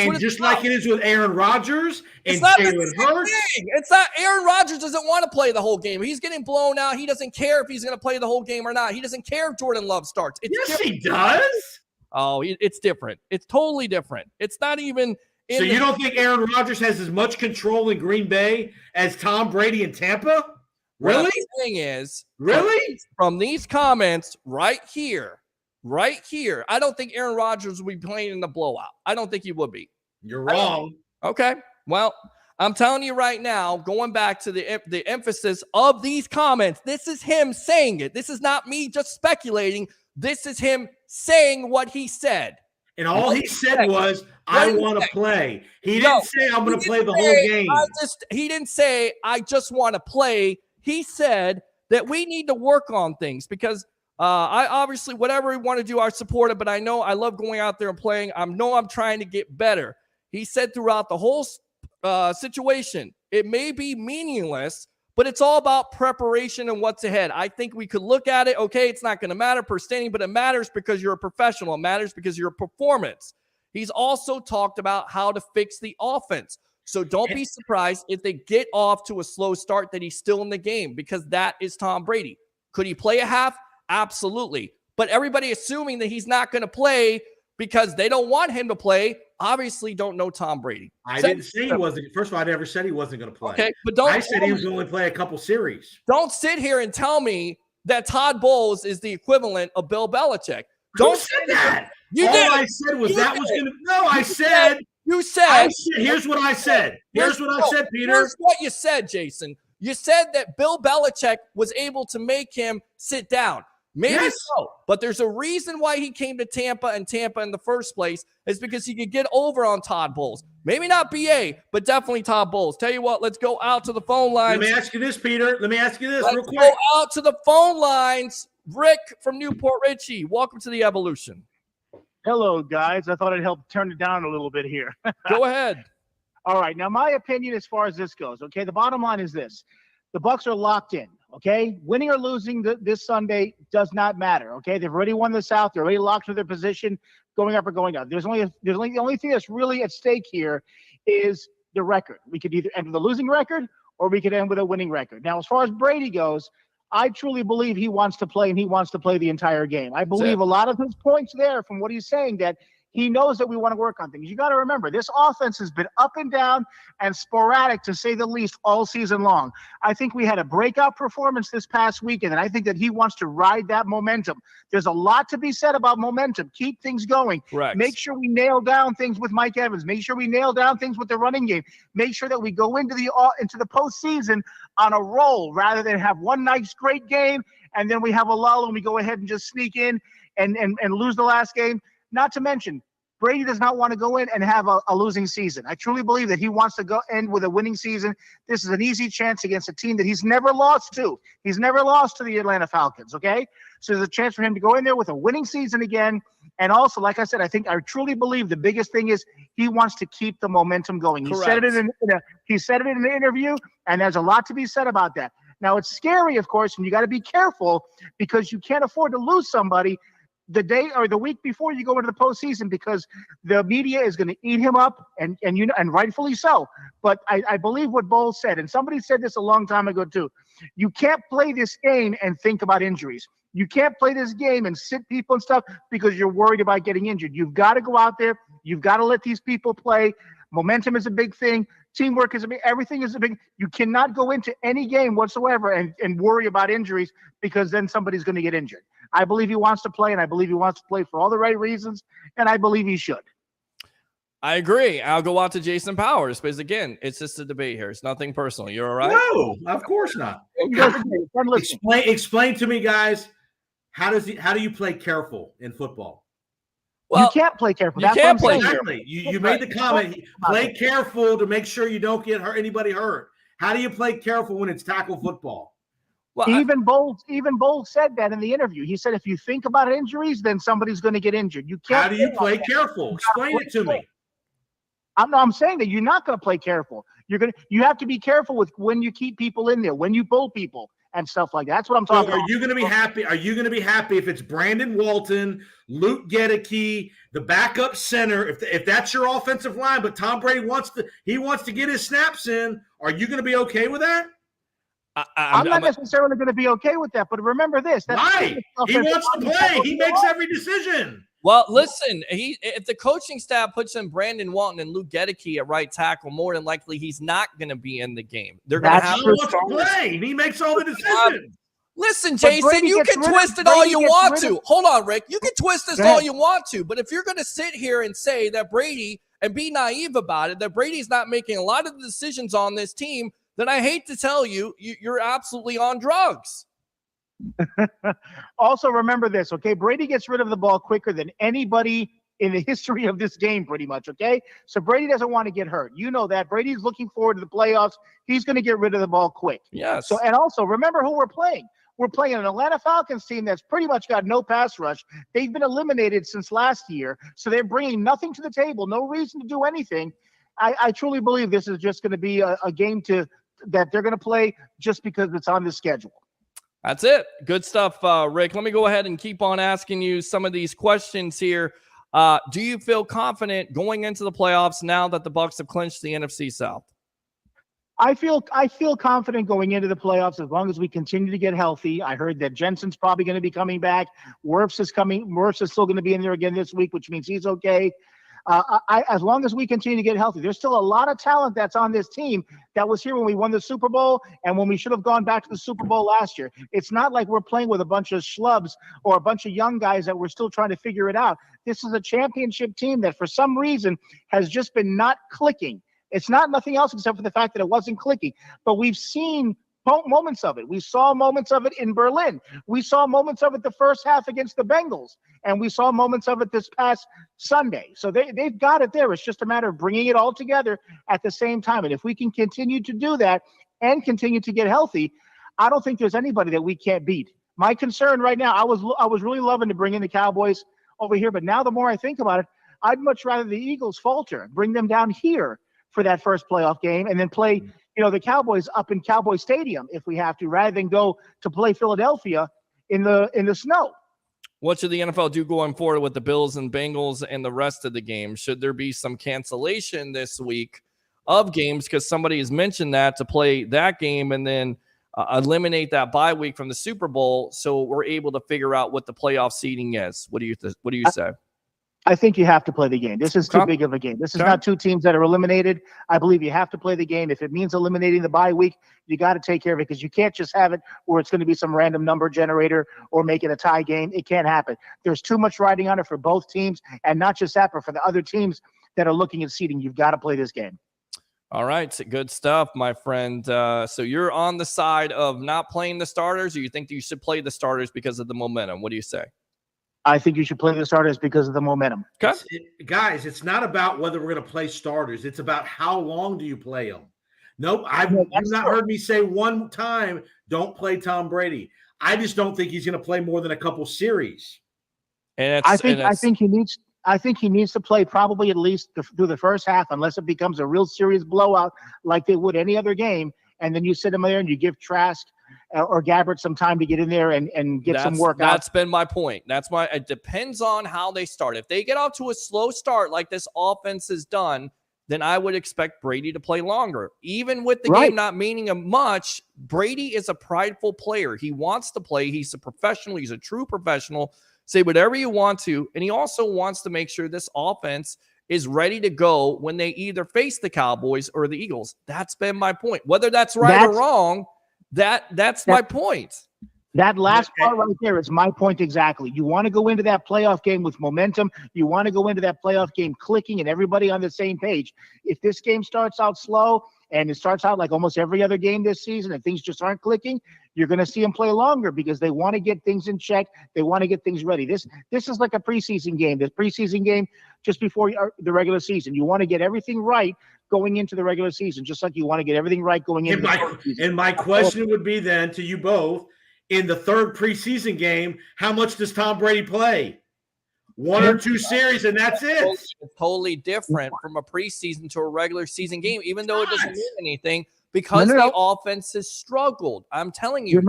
it is with Aaron Rodgers and Jalen Hurts. It's not Aaron Rodgers doesn't want to play the whole game. He's getting blown out. He doesn't care if he's going to play the whole game or not. He doesn't care if Jordan Love starts. He does. Oh, it's different. It's totally different. It's not even. So you don't think Aaron Rodgers has as much control in Green Bay as Tom Brady in Tampa? Really? What I'm saying is, from these comments right here, I don't think Aaron Rodgers will be playing in the blowout. I don't think he would be. You're wrong. Okay. Well, I'm telling you right now, going back to the emphasis of these comments, this is him saying it. This is not me just speculating. This is him saying what he said. And all he said was, I want to play. He didn't say, I'm going to play the whole game. He didn't say, I just want to play. He said that we need to work on things because I obviously, whatever we want to do, I support it, but I know I love going out there and playing. I know I'm trying to get better. He said throughout the whole situation, it may be meaningless, but it's all about preparation and what's ahead. I think we could look at it. Okay, it's not going to matter per standing, but it matters because you're a professional. It matters because you're a performance. He's also talked about how to fix the offense. So don't be surprised if they get off to a slow start that he's still in the game because that is Tom Brady. Could he play a half? Absolutely. But everybody assuming that he's not going to play because they don't want him to play, obviously don't know Tom Brady. I didn't say he wasn't. First of all, I never said he wasn't going to play. Okay, but I said he was going to play a couple series. Don't sit here and tell me that Todd Bowles is the equivalent of Bill Belichick. Don't say that. I said was that was going to. No, I said. You said. Here's what I said. Here's what I said, Peter. Here's what you said, Jason. You said that Bill Belichick was able to make him sit down. Maybe so, but there's a reason why he came to Tampa and Tampa in the first place is because he could get over on Todd Bowles. Maybe not BA, but definitely Todd Bowles. Tell you what, let's go out to the phone lines. Let me ask you this, Peter. Let me ask you this real quick. Go out to the phone lines. Rick from Newport Richie, welcome to the Evolution. Hello, guys. I thought I'd help turn it down a little bit here. Go ahead. All right. Now, my opinion as far as this goes, okay, the bottom line is this. The Bucs are locked in, okay? Winning or losing this Sunday does not matter, okay? They've already won the South. They're already locked to their position, going up or going down. The only thing that's really at stake here is the record. We could either end with a losing record or we could end with a winning record. Now, as far as Brady goes, I truly believe he wants to play, and he wants to play the entire game. I believe a lot of his points there from what he's saying that he knows that we want to work on things. You got to remember, this offense has been up and down and sporadic, to say the least, all season long. I think we had a breakout performance this past weekend, and I think that he wants to ride that momentum. There's a lot to be said about momentum. Keep things going. Correct. Make sure we nail down things with Mike Evans. Make sure we nail down things with the running game. Make sure that we go into the postseason on a roll rather than have one nice great game and then we have a lull and we go ahead and just sneak in and lose the last game. Not to mention, Brady does not want to go in and have a losing season. I truly believe that he wants to go end with a winning season. This is an easy chance against a team that he's never lost to. He's never lost to the Atlanta Falcons, okay? So there's a chance for him to go in there with a winning season again. And also, like I said, I truly believe the biggest thing is he wants to keep the momentum going. He said it in the interview, and there's a lot to be said about that. Now, it's scary, of course, and you got to be careful because you can't afford to lose somebody the day or the week before you go into the postseason, because the media is going to eat him up, and rightfully so. But I believe what Bowles said, and somebody said this a long time ago too. You can't play this game and think about injuries. You can't play this game and sit people and stuff because you're worried about getting injured. You've got to go out there. You've got to let these people play. Momentum is a big thing. Teamwork is everything is a big. You cannot go into any game whatsoever and worry about injuries, because then somebody's going to get injured. I believe he wants to play, and I believe he wants to play for all the right reasons, and I believe he should. I agree. I'll go out to Jason Powers because, again, it's just a debate here. It's nothing personal. You're all right? No, of course not. Explain to me, guys, how do you play careful in football? Well, you can't play careful. You can't play careful. You made the comment. Play careful to make sure you don't get anybody hurt. How do you play careful when it's tackle football? Well, even Bowles said that in the interview. He said if you think about injuries, then somebody's going to get injured. You can't. How do you play careful? Explain it to me. I'm saying that you're not going to play careful. You have to be careful with when you keep people in there, when you pull people and stuff like that. That's what I'm talking about. Are you going to be happy? Are you going to be happy if it's Brandon Walton, Luke Gedeke, the backup center? If that's your offensive line, but Tom Brady wants to get his snaps in, are you going to be okay with that? I'm not necessarily going to be okay with that, but remember this. Why? He wants to play. He makes every decision. Well, listen, if the coaching staff puts in Brandon Walton and Luke Gedeke at right tackle, more than likely he's not going to be in the game. They're going to have to play. He makes all the decisions. Listen, Jason, you can twist it all you want to. Hold on, Rick. You can twist this all you want to. But if you're going to sit here and say that Brady, and be naive about it, that Brady's not making a lot of the decisions on this team, then I hate to tell you, you're absolutely on drugs. Also, remember this, okay? Brady gets rid of the ball quicker than anybody in the history of this game, pretty much, okay? So Brady doesn't want to get hurt. You know that. Brady's looking forward to the playoffs. He's going to get rid of the ball quick. Yes. So, and also, remember who we're playing. We're playing an Atlanta Falcons team that's pretty much got no pass rush. They've been eliminated since last year, so they're bringing nothing to the table, no reason to do anything. I truly believe this is just going to be a game that they're going to play just because it's on the schedule. That's it. Good stuff, Rick. Let me go ahead and keep on asking you some of these questions here. Do you feel confident going into the playoffs now that the Bucs have clinched the NFC South? I feel confident going into the playoffs as long as we continue to get healthy. I heard that Jensen's probably going to be coming back. Wirfs is still going to be in there again this week, which means he's okay. As long as we continue to get healthy, there's still a lot of talent that's on this team that was here when we won the Super Bowl and when we should have gone back to the Super Bowl last year. It's not like we're playing with a bunch of schlubs or a bunch of young guys that we're still trying to figure it out. This is a championship team that for some reason has just been not clicking. It's not nothing else except for the fact that it wasn't clicking. But we've seen moments of it. We saw moments of it in Berlin. We saw moments of it the first half against the Bengals. And we saw moments of it this past Sunday. So they've got it there. It's just a matter of bringing it all together at the same time. And if we can continue to do that and continue to get healthy, I don't think there's anybody that we can't beat. My concern right now, I was really loving to bring in the Cowboys over here. But now the more I think about it, I'd much rather the Eagles falter, bring them down here for that first playoff game, and then play, the Cowboys up in Cowboy Stadium if we have to, rather than go to play Philadelphia in the snow. What should the NFL do going forward with the Bills and Bengals and the rest of the games? Should there be some cancellation this week of games because somebody has mentioned that to play that game and then eliminate that bye week from the Super Bowl so we're able to figure out what the playoff seeding is? What do you say? I think you have to play the game. This is too big of a game. This is not two teams that are eliminated. I believe you have to play the game. If it means eliminating the bye week, you got to take care of it because you can't just have it where it's going to be some random number generator or make it a tie game. It can't happen. There's too much riding on it for both teams, and not just that, but for the other teams that are looking at seeding. You've got to play this game. All right. Good stuff, my friend. So you're on the side of not playing the starters, or you think that you should play the starters because of the momentum? What do you say? I think you should play the starters because of the momentum. Guys, it's not about whether we're going to play starters. It's about how long do you play them. Nope, you've not heard me say one time, don't play Tom Brady. I just don't think he's going to play more than a couple series. And I think he needs to play probably at least through the first half, unless it becomes a real serious blowout like they would any other game. And then you sit him there and you give Trask or Gabbert some time to get in there and get some work out. That's been my point. It depends on how they start. If they get off to a slow start like this offense has done, then I would expect Brady to play longer. Even with the game not meaning much, Brady is a prideful player. He wants to play. He's a professional. He's a true professional. Say whatever you want to. And he also wants to make sure this offense is ready to go when they either face the Cowboys or the Eagles. That's been my point. Whether that's right or wrong, that's my point. That last part right there is my point exactly. You want to go into that playoff game with momentum. You want to go into that playoff game clicking and everybody on the same page. If this game starts out slow and it starts out like almost every other game this season and things just aren't clicking, you're going to see them play longer because they want to get things in check. They want to get things ready. This is like a preseason game. This preseason game just before the regular season. You want to get everything right going into the regular season, just like you want to get everything right going into the postseason. And my question would be then to you both, in the third preseason game, how much does Tom Brady play? One or two series, and that's it. It's totally different from a preseason to a regular season game, even though it doesn't mean anything, because the offense has struggled. I'm telling you.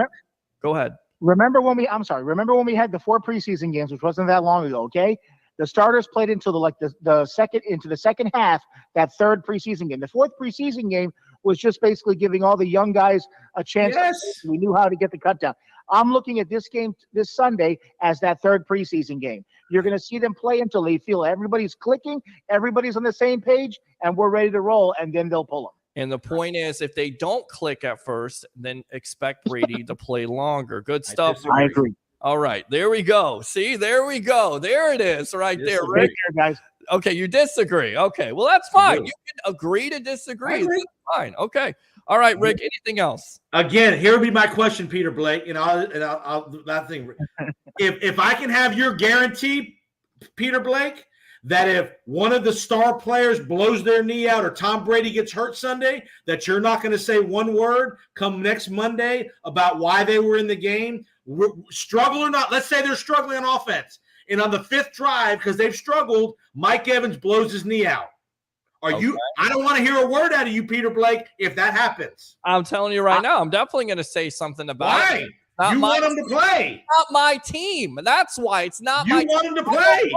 Go ahead. Remember when we had the 4 preseason games, which wasn't that long ago, okay? The starters played into the second half, that third preseason game. The fourth preseason game was just basically giving all the young guys a chance. Yes. We knew how to get the cut down. I'm looking at this game this Sunday as that third preseason game. You're going to see them play until they feel everybody's clicking, everybody's on the same page, and we're ready to roll, and then they'll pull them. And the point is, if they don't click at first, then expect Brady to play longer. Good stuff. I agree. All right, there we go. See, there we go. There it is right there, Rick. Guys. Okay, you disagree. Okay, well, that's fine. You can agree to disagree. That's fine. Okay. All right, Rick, anything else? Again, here would be my question, Peter Blake. I'll that thing. If I can have your guarantee, Peter Blake, that if one of the star players blows their knee out or Tom Brady gets hurt Sunday, that you're not going to say one word come next Monday about why they were in the game, struggle or not. Let's say they're struggling on offense. And on the 5th drive, because they've struggled, Mike Evans blows his knee out. I don't want to hear a word out of you, Peter Blake, if that happens. I'm telling you right now, I'm definitely going to say something about it. Why? You want him to play. Not my team. That's why. It's not you my want him to play.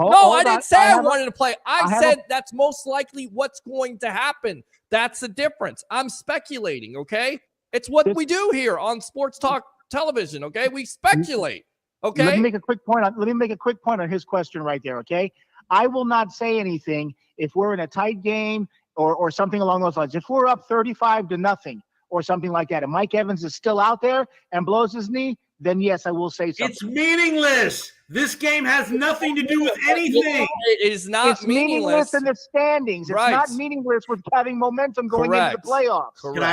I didn't say I wanted to play. I said that's most likely what's going to happen. That's the difference. I'm speculating, okay? It's what we do here on Sports Talk Television, okay? We speculate, okay? Let me make a quick point on his question right there, okay? I will not say anything if we're in a tight game or something along those lines. If we're up 35-0 or something like that, and Mike Evans is still out there and blows his knee, then yes, I will say something. It's meaningless. This game has nothing to do with anything. It is not it's meaningless in the standings. It's not meaningless with having momentum going into the playoffs. Can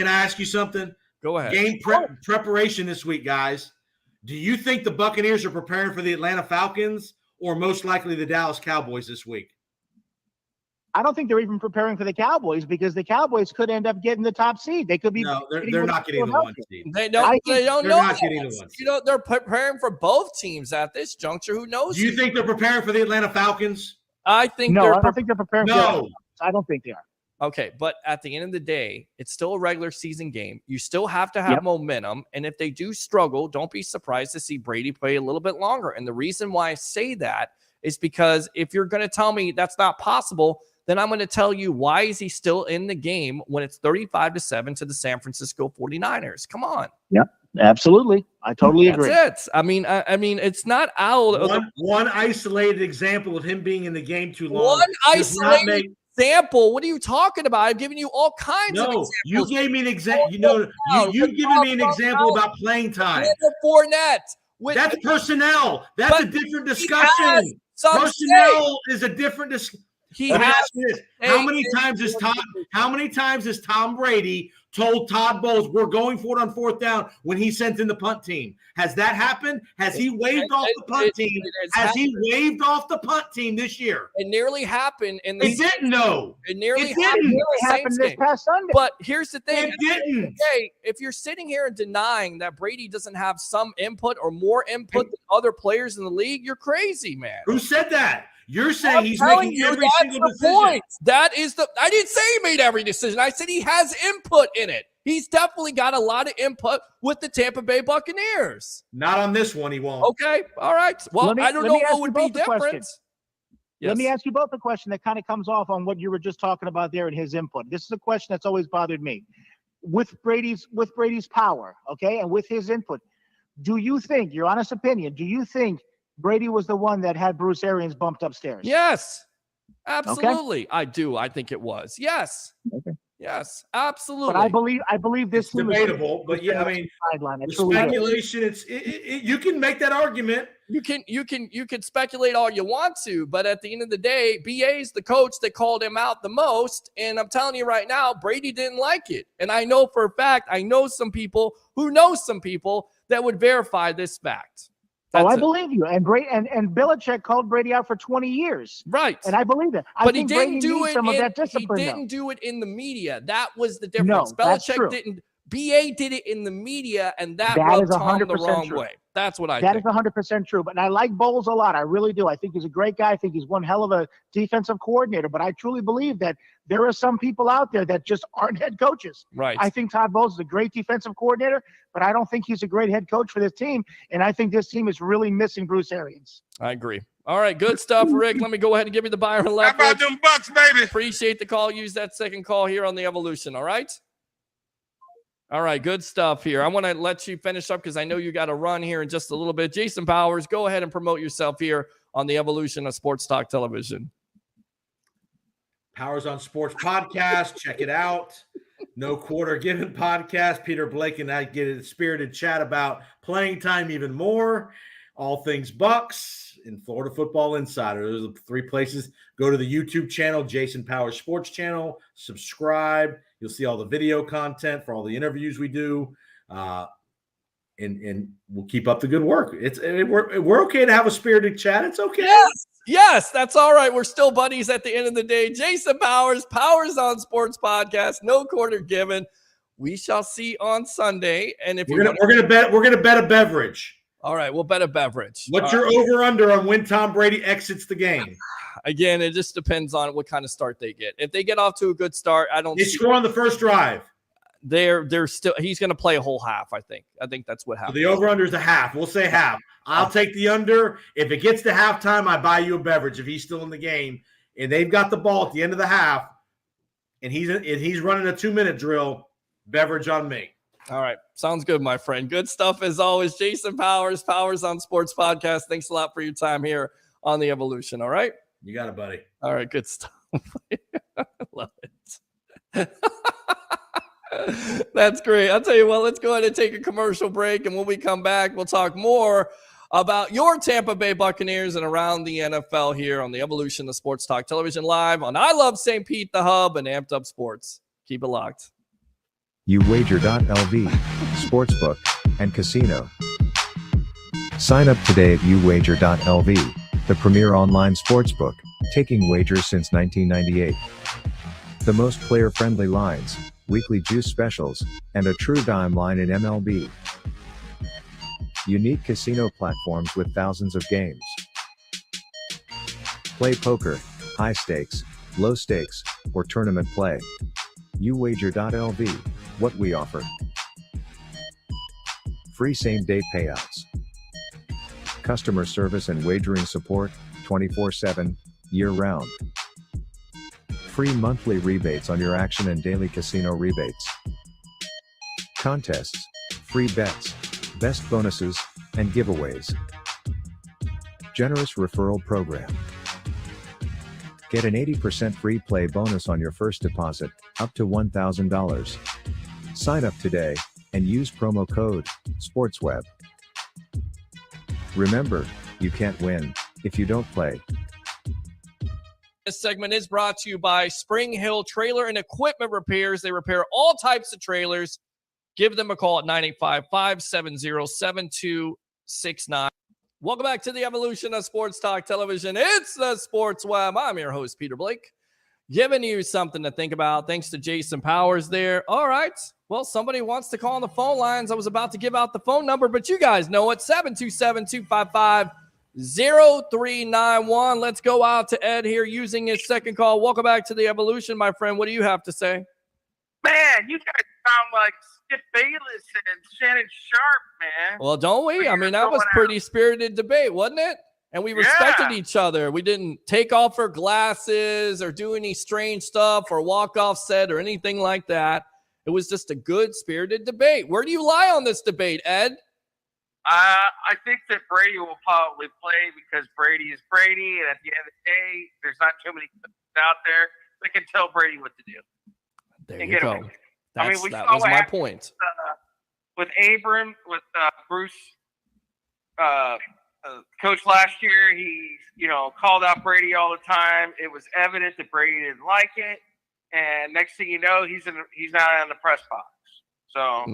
I ask you something? Go ahead. Game preparation this week, guys. Do you think the Buccaneers are preparing for the Atlanta Falcons or most likely the Dallas Cowboys this week? I don't think they're even preparing for the Cowboys because the Cowboys could end up getting the top seed. They could be. No, they're not getting the 1 seed. They don't They're know not that. getting the 1 seed. You know, they're preparing for both teams at this juncture. Who knows? Do you think they're preparing for the Atlanta Falcons? I think No, they're I don't think they're preparing. No. I don't think they are. Okay, but at the end of the day, it's still a regular season game. You still have to have momentum. And if they do struggle, don't be surprised to see Brady play a little bit longer. And the reason why I say that is because if you're going to tell me that's not possible, then I'm going to tell you, why is he still in the game when it's 35-7 to the San Francisco 49ers? Come on. Yep, absolutely. I totally agree. That's it. I mean, it's not out of one isolated example of him being in the game too long. One isolated example. What are you talking about? I've given you all kinds of examples. You gave me an example. You've given me an example about playing time. Fournette. That's personnel. That's a different discussion. Personnel is a different discussion. How many times has Tom Brady told Todd Bowles, we're going for it on 4th down, when he sent in the punt team? Has that happened? Has he waved off the punt team? Has he waved off the punt team this year? It nearly happened in the It didn't know. It nearly happened this past Sunday. But here's the thing. It didn't. Okay, if you're sitting here and denying that Brady doesn't have some input or more input than other players in the league, you're crazy, man. Who said that? You're saying he's making every single decision. Point. That is I didn't say he made every decision. I said he has input in it. He's definitely got a lot of input with the Tampa Bay Buccaneers. Not on this one, he won't. Okay, all right. Well, I don't know what would be different. Yes. Let me ask you both a question that kind of comes off on what you were just talking about there and his input. This is a question that's always bothered me. With Brady's power, okay, and with his input, do you think, your honest opinion, do you think Brady was the one that had Bruce Arians bumped upstairs? Yes, absolutely. Okay. I do. I think it was. Yes. Okay. Yes, absolutely. But I believe this is debatable. But yeah, I mean, speculation. You can make that argument. You can speculate all you want to, but at the end of the day, BA's the coach that called him out the most. And I'm telling you right now, Brady didn't like it. And I know for a fact, I know some people who know some people that would verify this fact. I believe you. And Belichick called Brady out for 20 years. Right. And I believe it. But he didn't do it. He didn't do it in the media. That was the difference. No, Belichick didn't. BA did it in the media, and that rubbed Tom the wrong way. That's what I think. That is 100% true. But I like Bowles a lot. I really do. I think he's a great guy. I think he's one hell of a defensive coordinator. But I truly believe that there are some people out there that just aren't head coaches. Right. I think Todd Bowles is a great defensive coordinator, but I don't think he's a great head coach for this team. And I think this team is really missing Bruce Arians. I agree. All right, good stuff, Rick. Let me go ahead and give you the Byron left. How about them Bucs, baby? Appreciate the call. Use that second call here on the Evolution, all right? All right, good stuff here. I want to let you finish up because I know you got to run here in just a little bit. Jason Powers, go ahead and promote yourself here on the Evolution of Sports Talk Television. Powers on Sports podcast. Check it out. No Quarter Given podcast. Peter Blake and I get a spirited chat about playing time even more. All things Bucs and Florida Football Insider. Those are the 3 places. Go to the YouTube channel, Jason Powers Sports Channel. Subscribe. You'll see all the video content for all the interviews we do, and we'll keep up the good work. We're okay to have a spirited chat. It's okay. Yes, that's all right. We're still buddies at the end of the day. Jason Powers, Powers on Sports podcast. No Quarter Given. We shall see on Sunday. And if we're gonna bet a beverage. All right, we'll bet a beverage. What's your over/under on when Tom Brady exits the game? Again, it just depends on what kind of start they get. If they get off to a good start, They score on the first drive. They're still. He's going to play a whole half. I think that's what happens. So the over/under is a half. We'll say half. I'll take the under. If it gets to halftime, I buy you a beverage. If he's still in the game and they've got the ball at the end of the half, and he's running a 2-minute drill, beverage on me. All right. Sounds good, my friend. Good stuff as always. Jason Powers, Powers on Sports podcast. Thanks a lot for your time here on the Evolution. All right. You got it, buddy. All right. Good stuff. Love it. That's great. I'll tell you what, let's go ahead and take a commercial break. And when we come back, we'll talk more about your Tampa Bay Buccaneers and around the NFL here on the Evolution of Sports Talk Television live on I Love St. Pete, the Hub, and Amped Up Sports. Keep it locked. uwager.lv, sportsbook, and casino. Sign up today at uwager.lv, the premier online sportsbook. Taking wagers since 1998. The most player-friendly lines, weekly juice specials, and a true dime line in MLB. Unique casino platforms with thousands of games. Play poker, high stakes, low stakes, or tournament play. uwager.lv, what we offer. Free same-day payouts. Customer service and wagering support, 24/7, year-round. Free monthly rebates on your action and daily casino rebates. Contests, free bets, best bonuses, and giveaways. Generous referral program. Get an 80% free play bonus on your first deposit, up to $1,000. Sign up today, and use promo code SPORTSWEB. Remember, you can't win if you don't play. This segment is brought to you by Spring Hill Trailer and Equipment Repairs. They repair all types of trailers. Give them a call at 985-570-7269. Welcome back to the evolution of Sports Talk Television. It's the Sports Web. I'm your host, Peter Blake, giving you something to think about. Thanks to Jason Powers there. All right. Well, somebody wants to call on the phone lines. I was about to give out the phone number, but you guys know it. 727-255-0391. Let's go out to Ed here using his second call. Welcome back to the evolution, my friend. What do you have to say? Man, you guys sound like Skip Bayless and Shannon Sharp, man. Well, don't we? I mean, that was pretty spirited debate, wasn't it? And we respected each other. We didn't take off our glasses or do any strange stuff or walk off set or anything like that. It was just a good spirited debate. Where do you lie on this debate, Ed? I think that Brady will probably play because Brady is Brady, and at the end of the day, there's not too many out there that can tell Brady what to do. There you go. That was my point. With Abram, with Bruce, coach last year, he called out Brady all the time. It was evident that Brady didn't like it, and next thing you know, he's not in the press box. So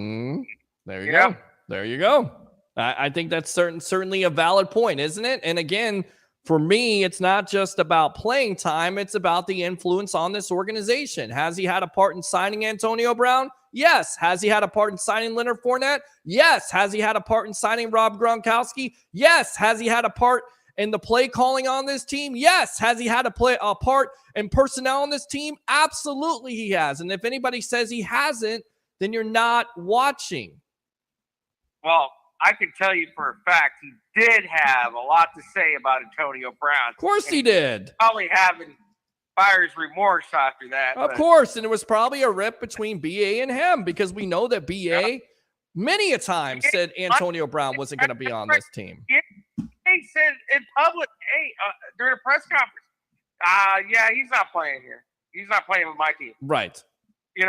there you go. There you go. I think that's certainly a valid point, isn't it? And again, for me, it's not just about playing time. It's about the influence on this organization. Has he had a part in signing Antonio Brown? Yes. Has he had a part in signing Leonard Fournette? Yes. Has he had a part in signing Rob Gronkowski? Yes. Has he had a part in the play calling on this team? Yes. Has he had a part in personnel on this team? Absolutely he has. And if anybody says he hasn't, then you're not watching. Well, I can tell you for a fact he did have a lot to say about Antonio Brown. Of course he did. Probably having buyer's remorse after that. Of course, and it was probably a rip between BA and him because we know that BA many a time said Antonio Brown wasn't going to be on this team. He said in public, during a press conference, he's not playing here. He's not playing with my team. Right. And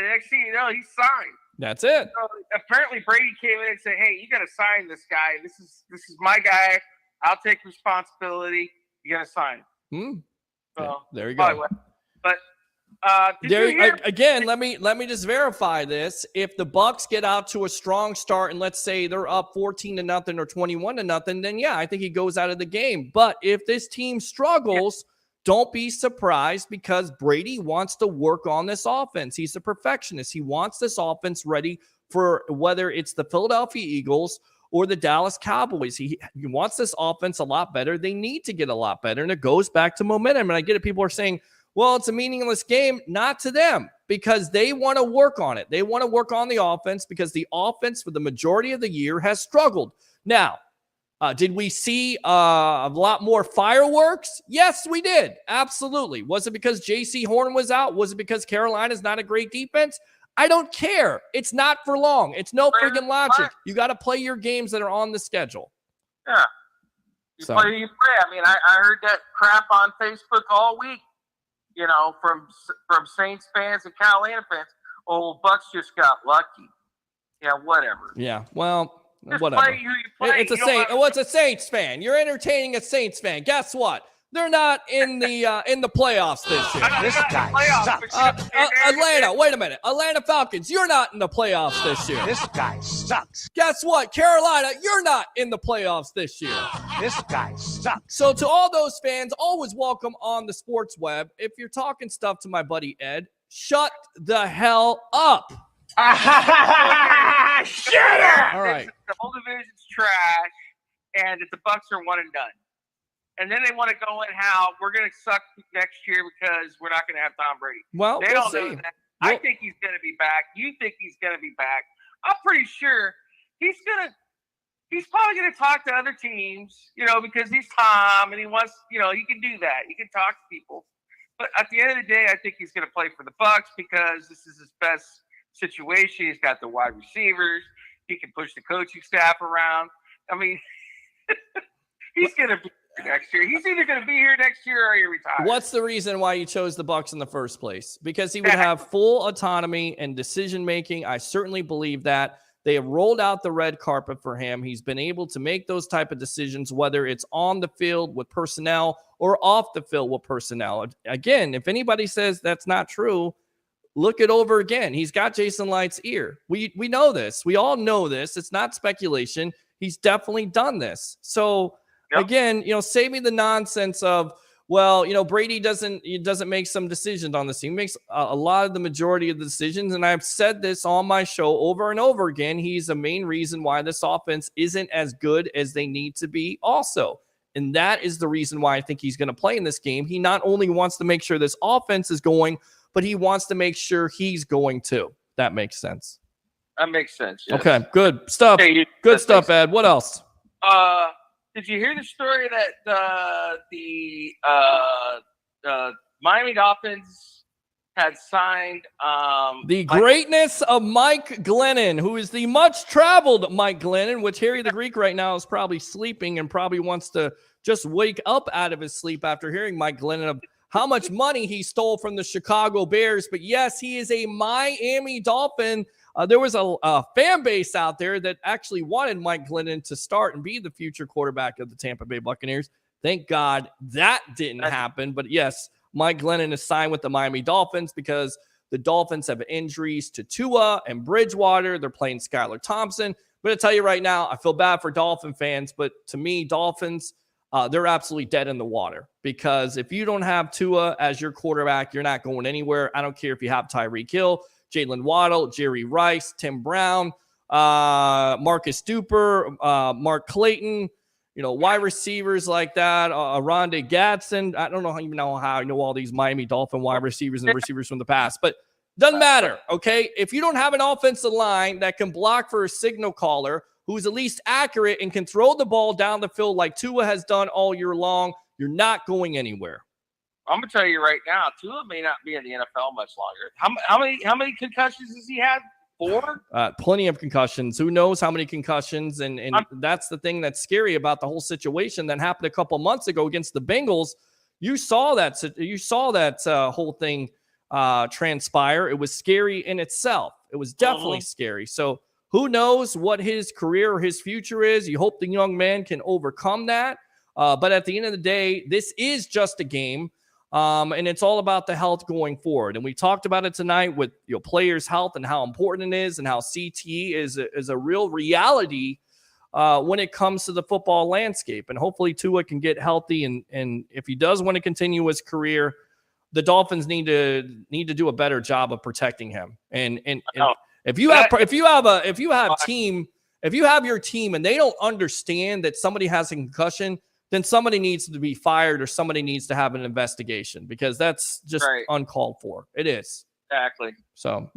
next thing you know, he signed. That's it. So apparently Brady came in and said, "Hey, you got to sign this guy. This is my guy. I'll take responsibility. You got to sign him." So there you go. But again, let me just verify this. If the Bucs get out to a strong start and let's say they're up 14-0 or 21-0, then I think he goes out of the game. But if this team struggles, don't be surprised because Brady wants to work on this offense. He's a perfectionist. He wants this offense ready for whether it's the Philadelphia Eagles or the Dallas Cowboys. He wants this offense a lot better. They need to get a lot better, and it goes back to momentum. And I get it. People are saying, well, it's a meaningless game. Not to them because they want to work on it. They want to work on the offense because the offense for the majority of the year has struggled. Now, did we see a lot more fireworks? Yes, we did. Absolutely. Was it because J.C. Horn was out? Was it because Carolina's not a great defense? I don't care. It's not for long. It's no friggin' logic. You got to play your games that are on the schedule. Yeah. You play. I mean, I heard that crap on Facebook all week, from Saints fans and Carolina fans. Oh, Bucs just got lucky. Yeah, whatever. Yeah, well... Just whatever. Play who you play. It's a Saint. What's a Saints fan? You're entertaining a Saints fan. Guess what? They're not in the playoffs this year. This guy sucks. Atlanta. Wait a minute. Atlanta Falcons. You're not in the playoffs this year. This guy sucks. Guess what? Carolina. You're not in the playoffs this year. This guy sucks. So to all those fans, always welcome on the sports web. If you're talking stuff to my buddy Ed, shut the hell up. Shut up! All right. The whole division's trash, and the Bucs are one and done. And then they want to go in how we're going to suck next year because we're not going to have Tom Brady. Well, they we'll don't know see. that. I think he's going to be back. You think he's going to be back. I'm pretty sure he's probably going to talk to other teams, because he's Tom and he wants, he can do that. He can talk to people. But at the end of the day, I think he's going to play for the Bucs because this is his best situation. He's got the wide receivers. He can push the coaching staff around. I mean, he's going to be here next year. He's either going to be here next year or he retires. What's the reason why you chose the Bucs in the first place? Because he would have full autonomy and decision making. I certainly believe that. They have rolled out the red carpet for him. He's been able to make those type of decisions, whether it's on the field with personnel or off the field with personnel. Again, if anybody says that's not true, look it over again. He's got Jason Light's ear. We know this. We all know this. It's not speculation. He's definitely done this. So again, save me the nonsense of, Brady doesn't make some decisions on this team. He makes a lot of the majority of the decisions. And I've said this on my show over and over again. He's the main reason why this offense isn't as good as they need to be also. And that is the reason why I think he's going to play in this game. He not only wants to make sure this offense is going, but he wants to make sure he's going too. That makes sense. That makes sense. Yes. Okay, good stuff. Good stuff, Ed. What else? Did you hear the story that the Miami Dolphins had signed the greatness of Mike Glennon, who is the much-traveled Mike Glennon, which Harry the Greek right now is probably sleeping and probably wants to just wake up out of his sleep after hearing Mike Glennon of how much money he stole from the Chicago Bears. But yes, he is a Miami Dolphin. There was a fan base out there that actually wanted Mike Glennon to start and be the future quarterback of the Tampa Bay Buccaneers. Thank God that didn't happen. But yes, Mike Glennon is signed with the Miami Dolphins because the Dolphins have injuries to Tua and Bridgewater. They're playing Skylar Thompson. I'm going to tell you right now, I feel bad for Dolphin fans, but to me, Dolphins, they're absolutely dead in the water because if you don't have Tua as your quarterback, you're not going anywhere. I don't care if you have Tyreek Hill, Jalen Waddle, Jerry Rice, Tim Brown, Marcus Duper, Mark Clayton, wide receivers like that, Rondé Gadsden. I don't know how I know all these Miami Dolphin wide receivers and receivers from the past, but doesn't matter, okay? If you don't have an offensive line that can block for a signal caller who's at least accurate and can throw the ball down the field like Tua has done all year long, you're not going anywhere. I'm gonna tell you right now, Tua may not be in the NFL much longer. How many concussions has he had? 4? Plenty of concussions. Who knows how many concussions? And that's the thing that's scary about the whole situation that happened a couple months ago against the Bengals. You saw that. You saw that whole thing transpire. It was scary in itself. It was definitely scary. So who knows what his career or his future is? You hope the young man can overcome that. But at the end of the day, this is just a game. And it's all about the health going forward. And we talked about it tonight with players' health and how important it is and how CTE is a real reality when it comes to the football landscape. And hopefully Tua can get healthy. And if he does want to continue his career, the Dolphins need to do a better job of protecting him. And if you have your team and they don't understand that somebody has a concussion, then somebody needs to be fired or somebody needs to have an investigation because that's just uncalled for. It is. Exactly. So.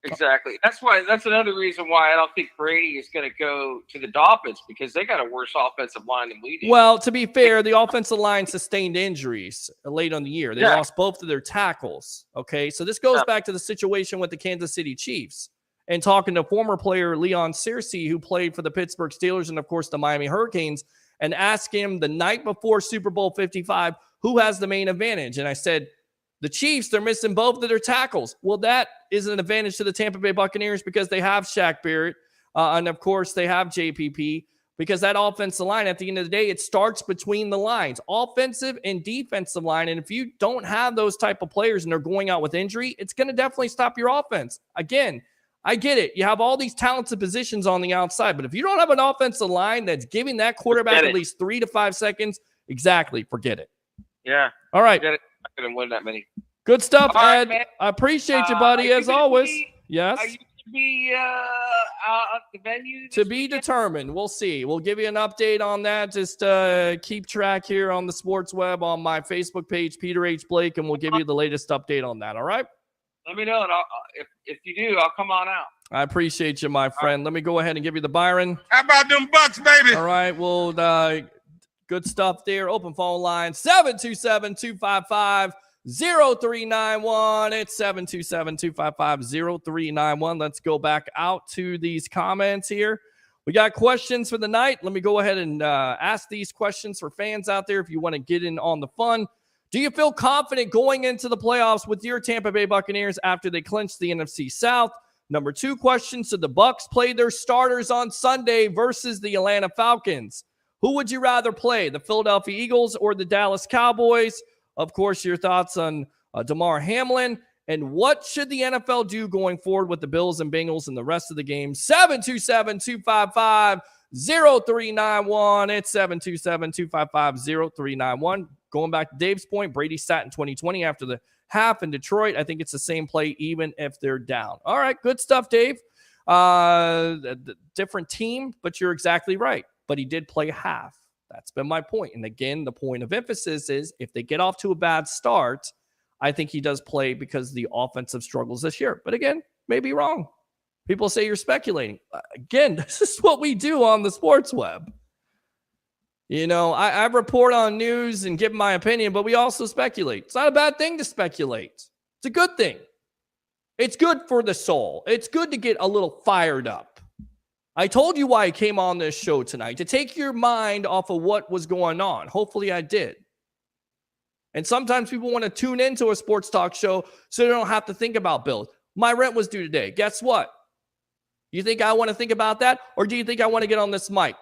Exactly. That's another reason why I don't think Brady is going to go to the Dolphins because they got a worse offensive line than we do. Well, to be fair, the offensive line sustained injuries late on the year. They lost both of their tackles. Okay. So this goes back to the situation with the Kansas City Chiefs and talking to former player Leon Searcy, who played for the Pittsburgh Steelers and of course the Miami Hurricanes, and asked him the night before Super Bowl 55, who has the main advantage? And I said, the Chiefs, they're missing both of their tackles. Well, that is an advantage to the Tampa Bay Buccaneers because they have Shaq Barrett. And, of course, they have JPP because that offensive line, at the end of the day, it starts between the lines, offensive and defensive line. And if you don't have those type of players and they're going out with injury, it's going to definitely stop your offense. Again, I get it. You have all these talented positions on the outside, but if you don't have an offensive line that's giving that quarterback at least 3 to 5 seconds, exactly, forget it. Yeah. All right. Forget it. I couldn't win that many. Good stuff, All right, Ed. man. I appreciate you, buddy, as always. Yes. Are you to be at the venue? To be determined. We'll see. We'll give you an update on that. Just keep track here on the Sports Web on my Facebook page, Peter H. Blake, and we'll give you the latest update on that. All right? Let me know, and if you do, I'll come on out. I appreciate you, my friend. Let me go ahead and give you the Byron. How about them Bucs, baby? All right. Well, good stuff there. Open phone line 727-255-0391. It's 727-255-0391. Let's go back out to these comments here. We got questions for the night. Let me go ahead and ask these questions for fans out there if you want to get in on the fun. Do you feel confident going into the playoffs with your Tampa Bay Buccaneers after they clinched the NFC South? Number 2 question, so the Bucs play their starters on Sunday versus the Atlanta Falcons. Who would you rather play, the Philadelphia Eagles or the Dallas Cowboys? Of course, your thoughts on Damar Hamlin. And what should the NFL do going forward with the Bills and Bengals and the rest of the game? 727-255-0391. It's 727-255-0391. Going back to Dave's point, Brady sat in 2020 after the half in Detroit. I think it's the same play even if they're down. All right, good stuff, Dave. Different team, but you're exactly right. But he did play half. That's been my point. And again, the point of emphasis is if they get off to a bad start, I think he does play because of the offensive struggles this year. But again, maybe wrong. People say you're speculating. Again, this is what we do on the Sports Web. You know, I report on news and give my opinion, but we also speculate. It's not a bad thing to speculate. It's a good thing. It's good for the soul. It's good to get a little fired up. I told you why I came on this show tonight, to take your mind off of what was going on. Hopefully I did. And sometimes people want to tune into a sports talk show so they don't have to think about bills. My rent was due today. Guess what? You think I want to think about that? Or do you think I want to get on this mic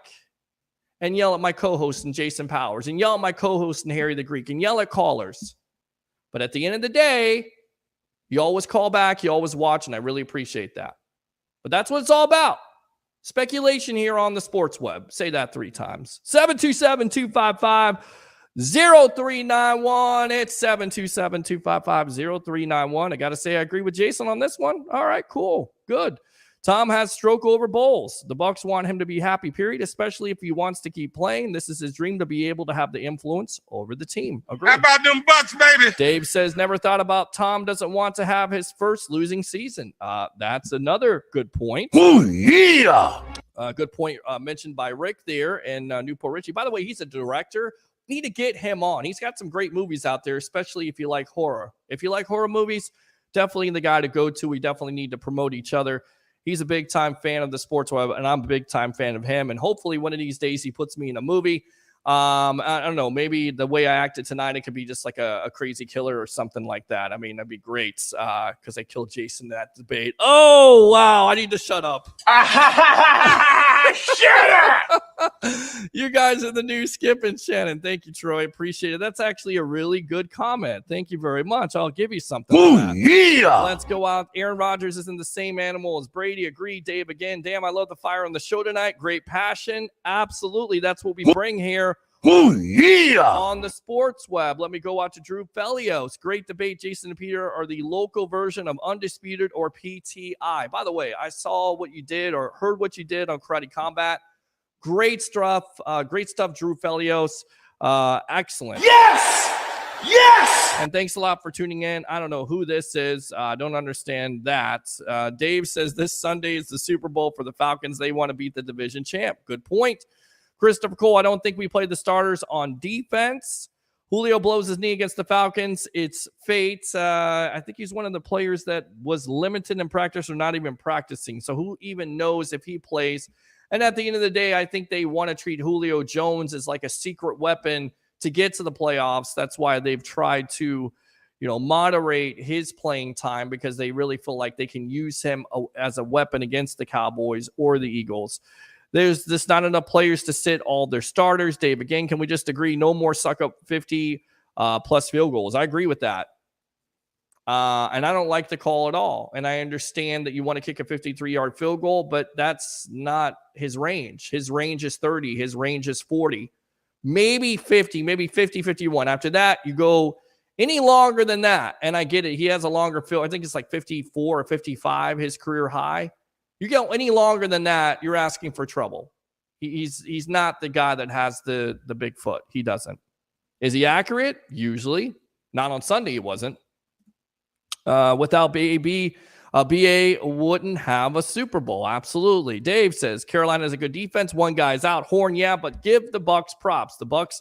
and yell at my co-host and Jason Powers and yell at my co-host and Harry the Greek and yell at callers? But at the end of the day, you always call back, you always watch, and I really appreciate that. But that's what it's all about. Speculation here on the Sports Web. Say that 3 times. 727-255-0391. It's 727-255-0391. I got to say I agree with Jason on this one. All right, cool. Good. Tom has stroke over Bowles. The Bucs want him to be happy, period, especially if he wants to keep playing. This is his dream to be able to have the influence over the team. Agreed. How about them Bucs, baby? Dave says, never thought about Tom doesn't want to have his first losing season. That's another good point. Oh, yeah. Good point mentioned by Rick there in Newport Richie. By the way, he's a director. Need to get him on. He's got some great movies out there, especially if you like horror. If you like horror movies, definitely the guy to go to. We definitely need to promote each other. He's a big-time fan of the Sports Web, and I'm a big-time fan of him. And hopefully one of these days he puts me in a movie. I don't know, maybe the way I acted tonight, it could be just like a crazy killer or something like that. I mean, that'd be great because I killed Jason in that debate. Oh, wow, I need to shut up. Shut up! You guys are the new Skip and Shannon. Thank you, Troy. Appreciate it. That's actually a really good comment. Thank you very much. I'll give you something. Oh, yeah. Let's go out. Aaron Rodgers isn't the same animal as Brady. Agreed. Dave again. Damn, I love the fire on the show tonight. Great passion. Absolutely. That's what we bring here. Oh, yeah. On the Sports Web. Let me go out to Drew Felios. Great debate. Jason and Peter are the local version of Undisputed or PTI. By the way, I saw what you did or heard what you did on Karate Combat. Great stuff. Great stuff, Drew Felios. Excellent. Yes! Yes! And thanks a lot for tuning in. I don't know who this is. I don't understand that. Dave says this Sunday is the Super Bowl for the Falcons. They want to beat the division champ. Good point. Christopher Cole, I don't think we played the starters on defense. Julio blows his knee against the Falcons. It's fate. I think he's one of the players that was limited in practice or not even practicing. So who even knows if he plays? And at the end of the day, I think they want to treat Julio Jones as like a secret weapon to get to the playoffs. That's why they've tried to, moderate his playing time because they really feel like they can use him as a weapon against the Cowboys or the Eagles. There's just not enough players to sit all their starters. Dave, again, can we just agree no more suck up 50 plus field goals? I agree with that. And I don't like the call at all. And I understand that you want to kick a 53-yard field goal, but that's not his range. His range is 30. His range is 40. Maybe 50, maybe 50, 51. After that, you go any longer than that. And I get it. He has a longer field. I think it's like 54 or 55, his career high. You go any longer than that, you're asking for trouble. He's not the guy that has the big foot. He doesn't. Is he accurate? Usually. Not on Sunday, he wasn't. Without BA wouldn't have a Super Bowl. Absolutely. Dave says Carolina has a good defense. One guy's out. Horn, yeah, but give the Bucs props. The Bucs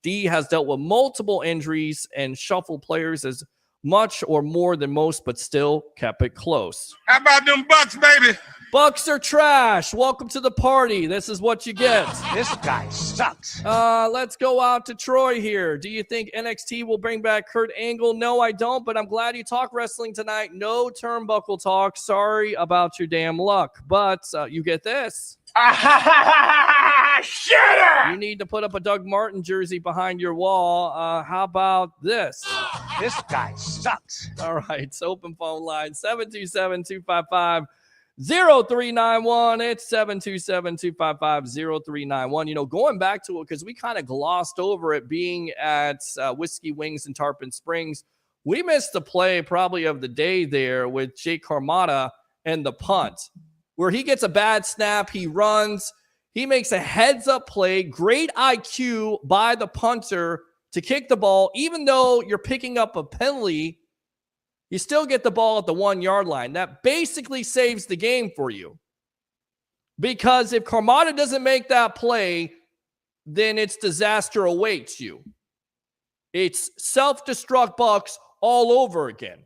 D has dealt with multiple injuries and shuffled players as much or more than most, but still kept it close. How about them Bucs, baby? Bucs are trash. Welcome to the party. This is what you get. This guy sucks. Let's go out to Troy here. Do you think NXT will bring back Kurt Angle? No, I don't, but I'm glad you talk wrestling tonight. No turnbuckle talk. Sorry about your damn luck, but you get this. Shut You need to put up a Doug Martin jersey behind your wall. How about this? This guy sucks. All right. So open phone line 727-255-0391. It's 727-255-0391. You know, going back to it, because we kind of glossed over it being at Whiskey Wings in Tarpon Springs. We missed the play probably of the day there with Jake Carmada and the punt, where he gets a bad snap. He runs. He makes a heads-up play. Great IQ by the punter to kick the ball. Even though you're picking up a penalty, you still get the ball at the 1-yard line. That basically saves the game for you. Because if Carmada doesn't make that play, then it's disaster awaits you. It's self-destruct Bucs all over again.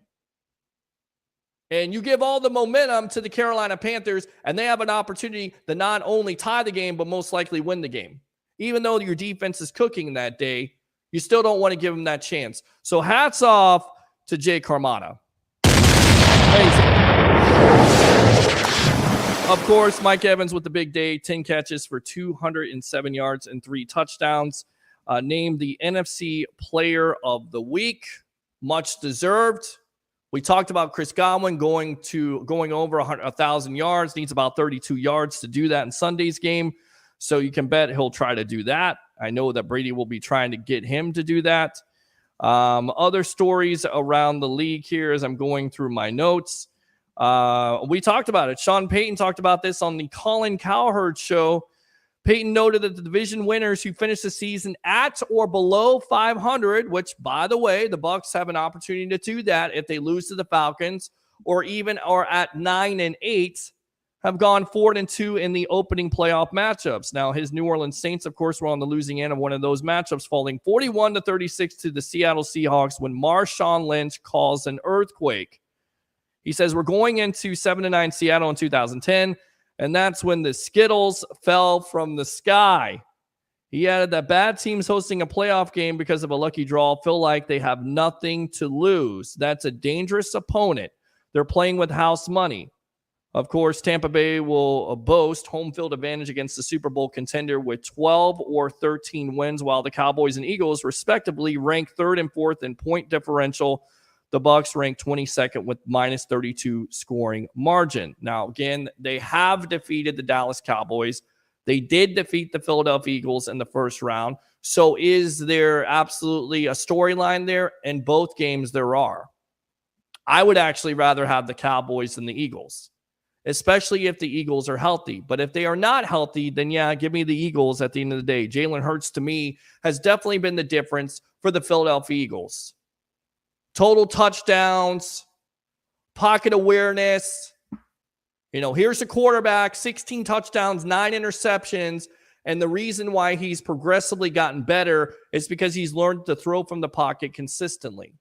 And you give all the momentum to the Carolina Panthers, and they have an opportunity to not only tie the game, but most likely win the game. Even though your defense is cooking that day, you still don't want to give them that chance. So hats off to Jay Carmada. Amazing. Of course, Mike Evans with the big day, 10 catches for 207 yards and 3 touchdowns. Named the NFC Player of the Week. Much deserved. We talked about Chris Godwin going over 1,000 yards. Needs about 32 yards to do that in Sunday's game. So you can bet he'll try to do that. I know that Brady will be trying to get him to do that. Other stories around the league here as I'm going through my notes. We talked about it. Sean Payton talked about this on the Colin Cowherd show. Payton noted that the division winners who finish the season at or below 500, which, by the way, the Bucs have an opportunity to do that if they lose to the Falcons, or even are at 9-8, have gone 4-2 in the opening playoff matchups. Now, his New Orleans Saints, of course, were on the losing end of one of those matchups, falling 41-36 to the Seattle Seahawks when Marshawn Lynch caused an earthquake. He says, we're going into 7-9 Seattle in 2010, and that's when the Skittles fell from the sky. He added that bad teams hosting a playoff game because of a lucky draw feel like they have nothing to lose. That's a dangerous opponent. They're playing with house money. Of course, Tampa Bay will boast home field advantage against the Super Bowl contender with 12 or 13 wins, while the Cowboys and Eagles respectively rank 3rd and 4th in point differential. The Bucs rank 22nd with -32 scoring margin. Now, again, they have defeated the Dallas Cowboys. They did defeat the Philadelphia Eagles in the first round. So is there absolutely a storyline there? In both games, there are. I would actually rather have the Cowboys than the Eagles, especially if the Eagles are healthy. But if they are not healthy, then yeah, give me the Eagles at the end of the day. Jalen Hurts, to me, has definitely been the difference for the Philadelphia Eagles. Total touchdowns, pocket awareness. You know, here's a quarterback, 16 touchdowns, 9 interceptions. And the reason why he's progressively gotten better is because he's learned to throw from the pocket consistently.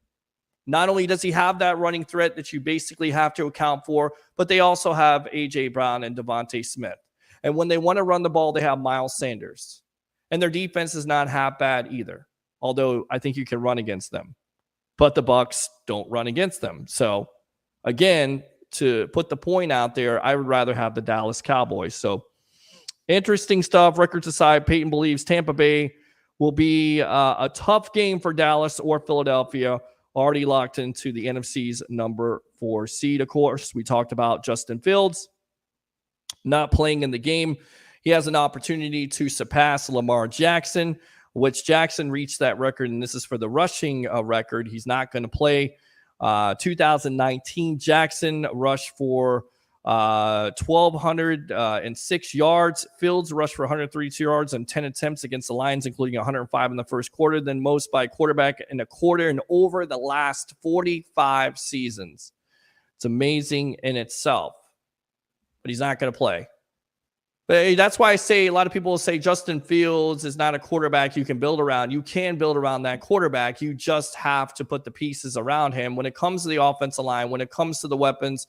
Not only does he have that running threat that you basically have to account for, but they also have A.J. Brown and Devontae Smith. And when they want to run the ball, they have Miles Sanders. And their defense is not half bad either, although I think you can run against them. But the Bucs don't run against them. So, again, to put the point out there, I would rather have the Dallas Cowboys. So, interesting stuff. Records aside, Peyton believes Tampa Bay will be a tough game for Dallas or Philadelphia, already locked into the NFC's number 4 seed. Of course, we talked about Justin Fields not playing in the game. He has an opportunity to surpass Lamar Jackson, which Jackson reached that record, and this is for the rushing record. He's not going to play. 2019, Jackson rushed for 1,206 yards. Fields rushed for 132 yards and 10 attempts against the Lions, including 105 in the first quarter, then most by a quarterback in a quarter and over the last 45 seasons. It's amazing in itself, but he's not going to play. But that's why I say a lot of people will say Justin Fields is not a quarterback you can build around. You can build around that quarterback. You just have to put the pieces around him. When it comes to the offensive line, when it comes to the weapons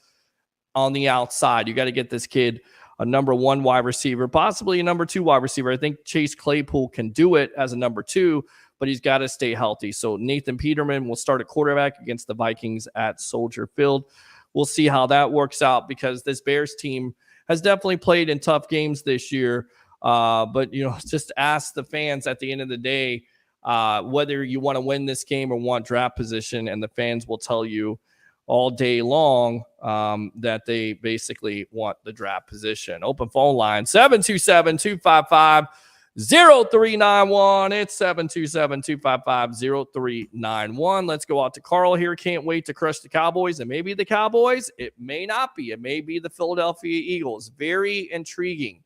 on the outside, you got to get this kid a number 1 wide receiver, possibly a number 2 wide receiver. I think Chase Claypool can do it as a number 2, but he's got to stay healthy. So Nathan Peterman will start at quarterback against the Vikings at Soldier Field. We'll see how that works out, because this Bears team has definitely played in tough games this year. But, just ask the fans at the end of the day whether you want to win this game or want draft position, and the fans will tell you all day long that they basically want the draft position. Open phone line, 727-255-0391. It's 727-255-0391. Let's go out to Carl here. Can't wait to crush the Cowboys. And maybe the Cowboys, it may not be. It may be the Philadelphia Eagles. Very intriguing.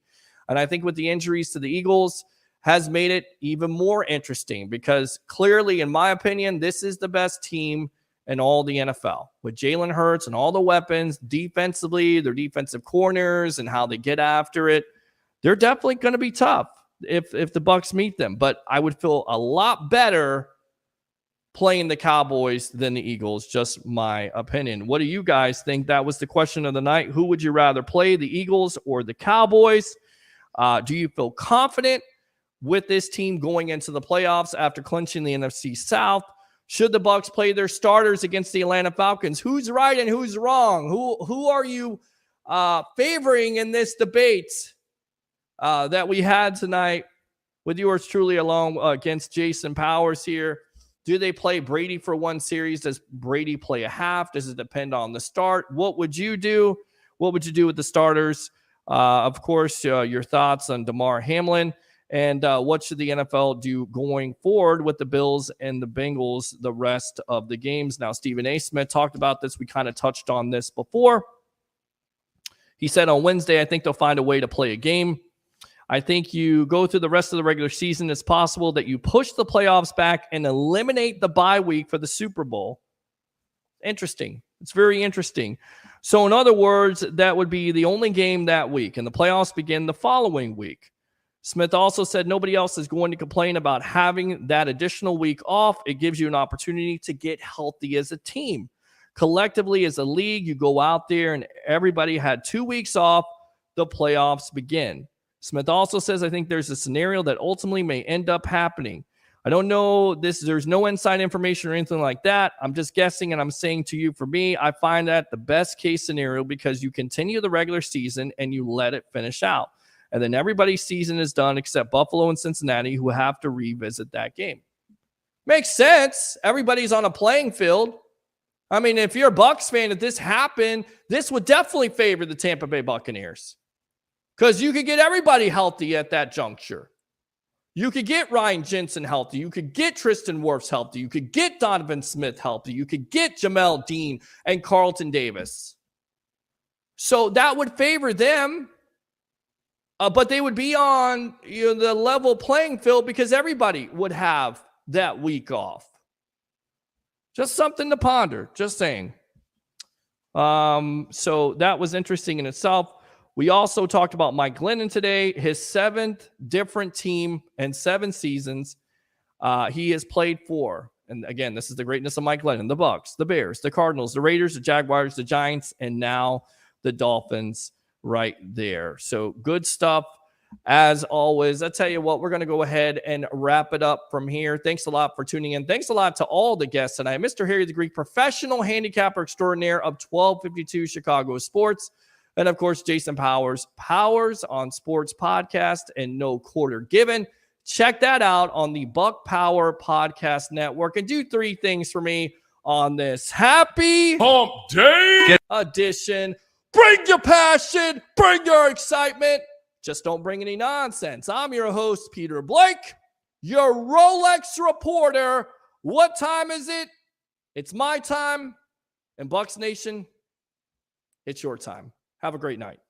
And I think with the injuries to the Eagles has made it even more interesting, because clearly, in my opinion, this is the best team in all the NFL, with Jalen Hurts and all the weapons defensively, their defensive corners and how they get after it. They're definitely going to be tough if the Bucs meet them, but I would feel a lot better playing the Cowboys than the Eagles. Just my opinion. What do you guys think? That was the question of the night. Who would you rather play, the Eagles or the Cowboys? Do you feel confident with this team going into the playoffs after clinching the NFC South? Should the Bucs play their starters against the Atlanta Falcons? Who's right and who's wrong? Who are you favoring in this debate that we had tonight with yours truly along against Jason Powers here? Do they play Brady for one series? Does Brady play a half? Does it depend on the start? What would you do? What would you do with the starters? Of course, your thoughts on Damar Hamlin, and what should the NFL do going forward with the Bills and the Bengals the rest of the games? Now, Stephen A. Smith talked about this. We kind of touched on this before. He said on Wednesday, I think they'll find a way to play a game. I think you go through the rest of the regular season. It's possible that you push the playoffs back and eliminate the bye week for the Super Bowl. Interesting. It's very interesting. So in other words, that would be the only game that week, and the playoffs begin the following week. Smith also said nobody else is going to complain about having that additional week off. It gives you an opportunity to get healthy as a team. Collectively, as a league, you go out there and everybody had 2 weeks off. The playoffs begin. Smith also says, I think there's a scenario that ultimately may end up happening. I don't know this. There's no inside information or anything like that. I'm just guessing, and I'm saying to you, for me, I find that the best case scenario, because you continue the regular season and you let it finish out. And then everybody's season is done except Buffalo and Cincinnati, who have to revisit that game. Makes sense. Everybody's on a playing field. I mean, if you're a Bucs fan, if this happened, this would definitely favor the Tampa Bay Buccaneers, because you could get everybody healthy at that juncture. You could get Ryan Jensen healthy. You could get Tristan Wirfs healthy. You could get Donovan Smith healthy. You could get Jamel Dean and Carlton Davis. So that would favor them. But they would be on the level playing field because everybody would have that week off. Just something to ponder. Just saying. So that was interesting in itself. We also talked about Mike Glennon today, his 7th different team and 7 seasons he has played for. And again, this is the greatness of Mike Glennon: the Bucs, the Bears, the Cardinals, the Raiders, the Jaguars, the Giants, and now the Dolphins right there. So good stuff as always. I tell you what, we're going to go ahead and wrap it up from here. Thanks a lot for tuning in. Thanks a lot to all the guests tonight. Mr. Harry the Greek, professional handicapper extraordinaire of 1252 Chicago Sports. And of course, Jason Powers, Powers on Sports Podcast and No Quarter Given. Check that out on the Buck Power Podcast Network. And do 3 things for me. on this happy Hump day edition. Bring your passion, bring your excitement. Just don't bring any nonsense. I'm your host, Peter Blake, your Rolex reporter. What time is it? It's my time. And Bucs Nation, it's your time. Have a great night.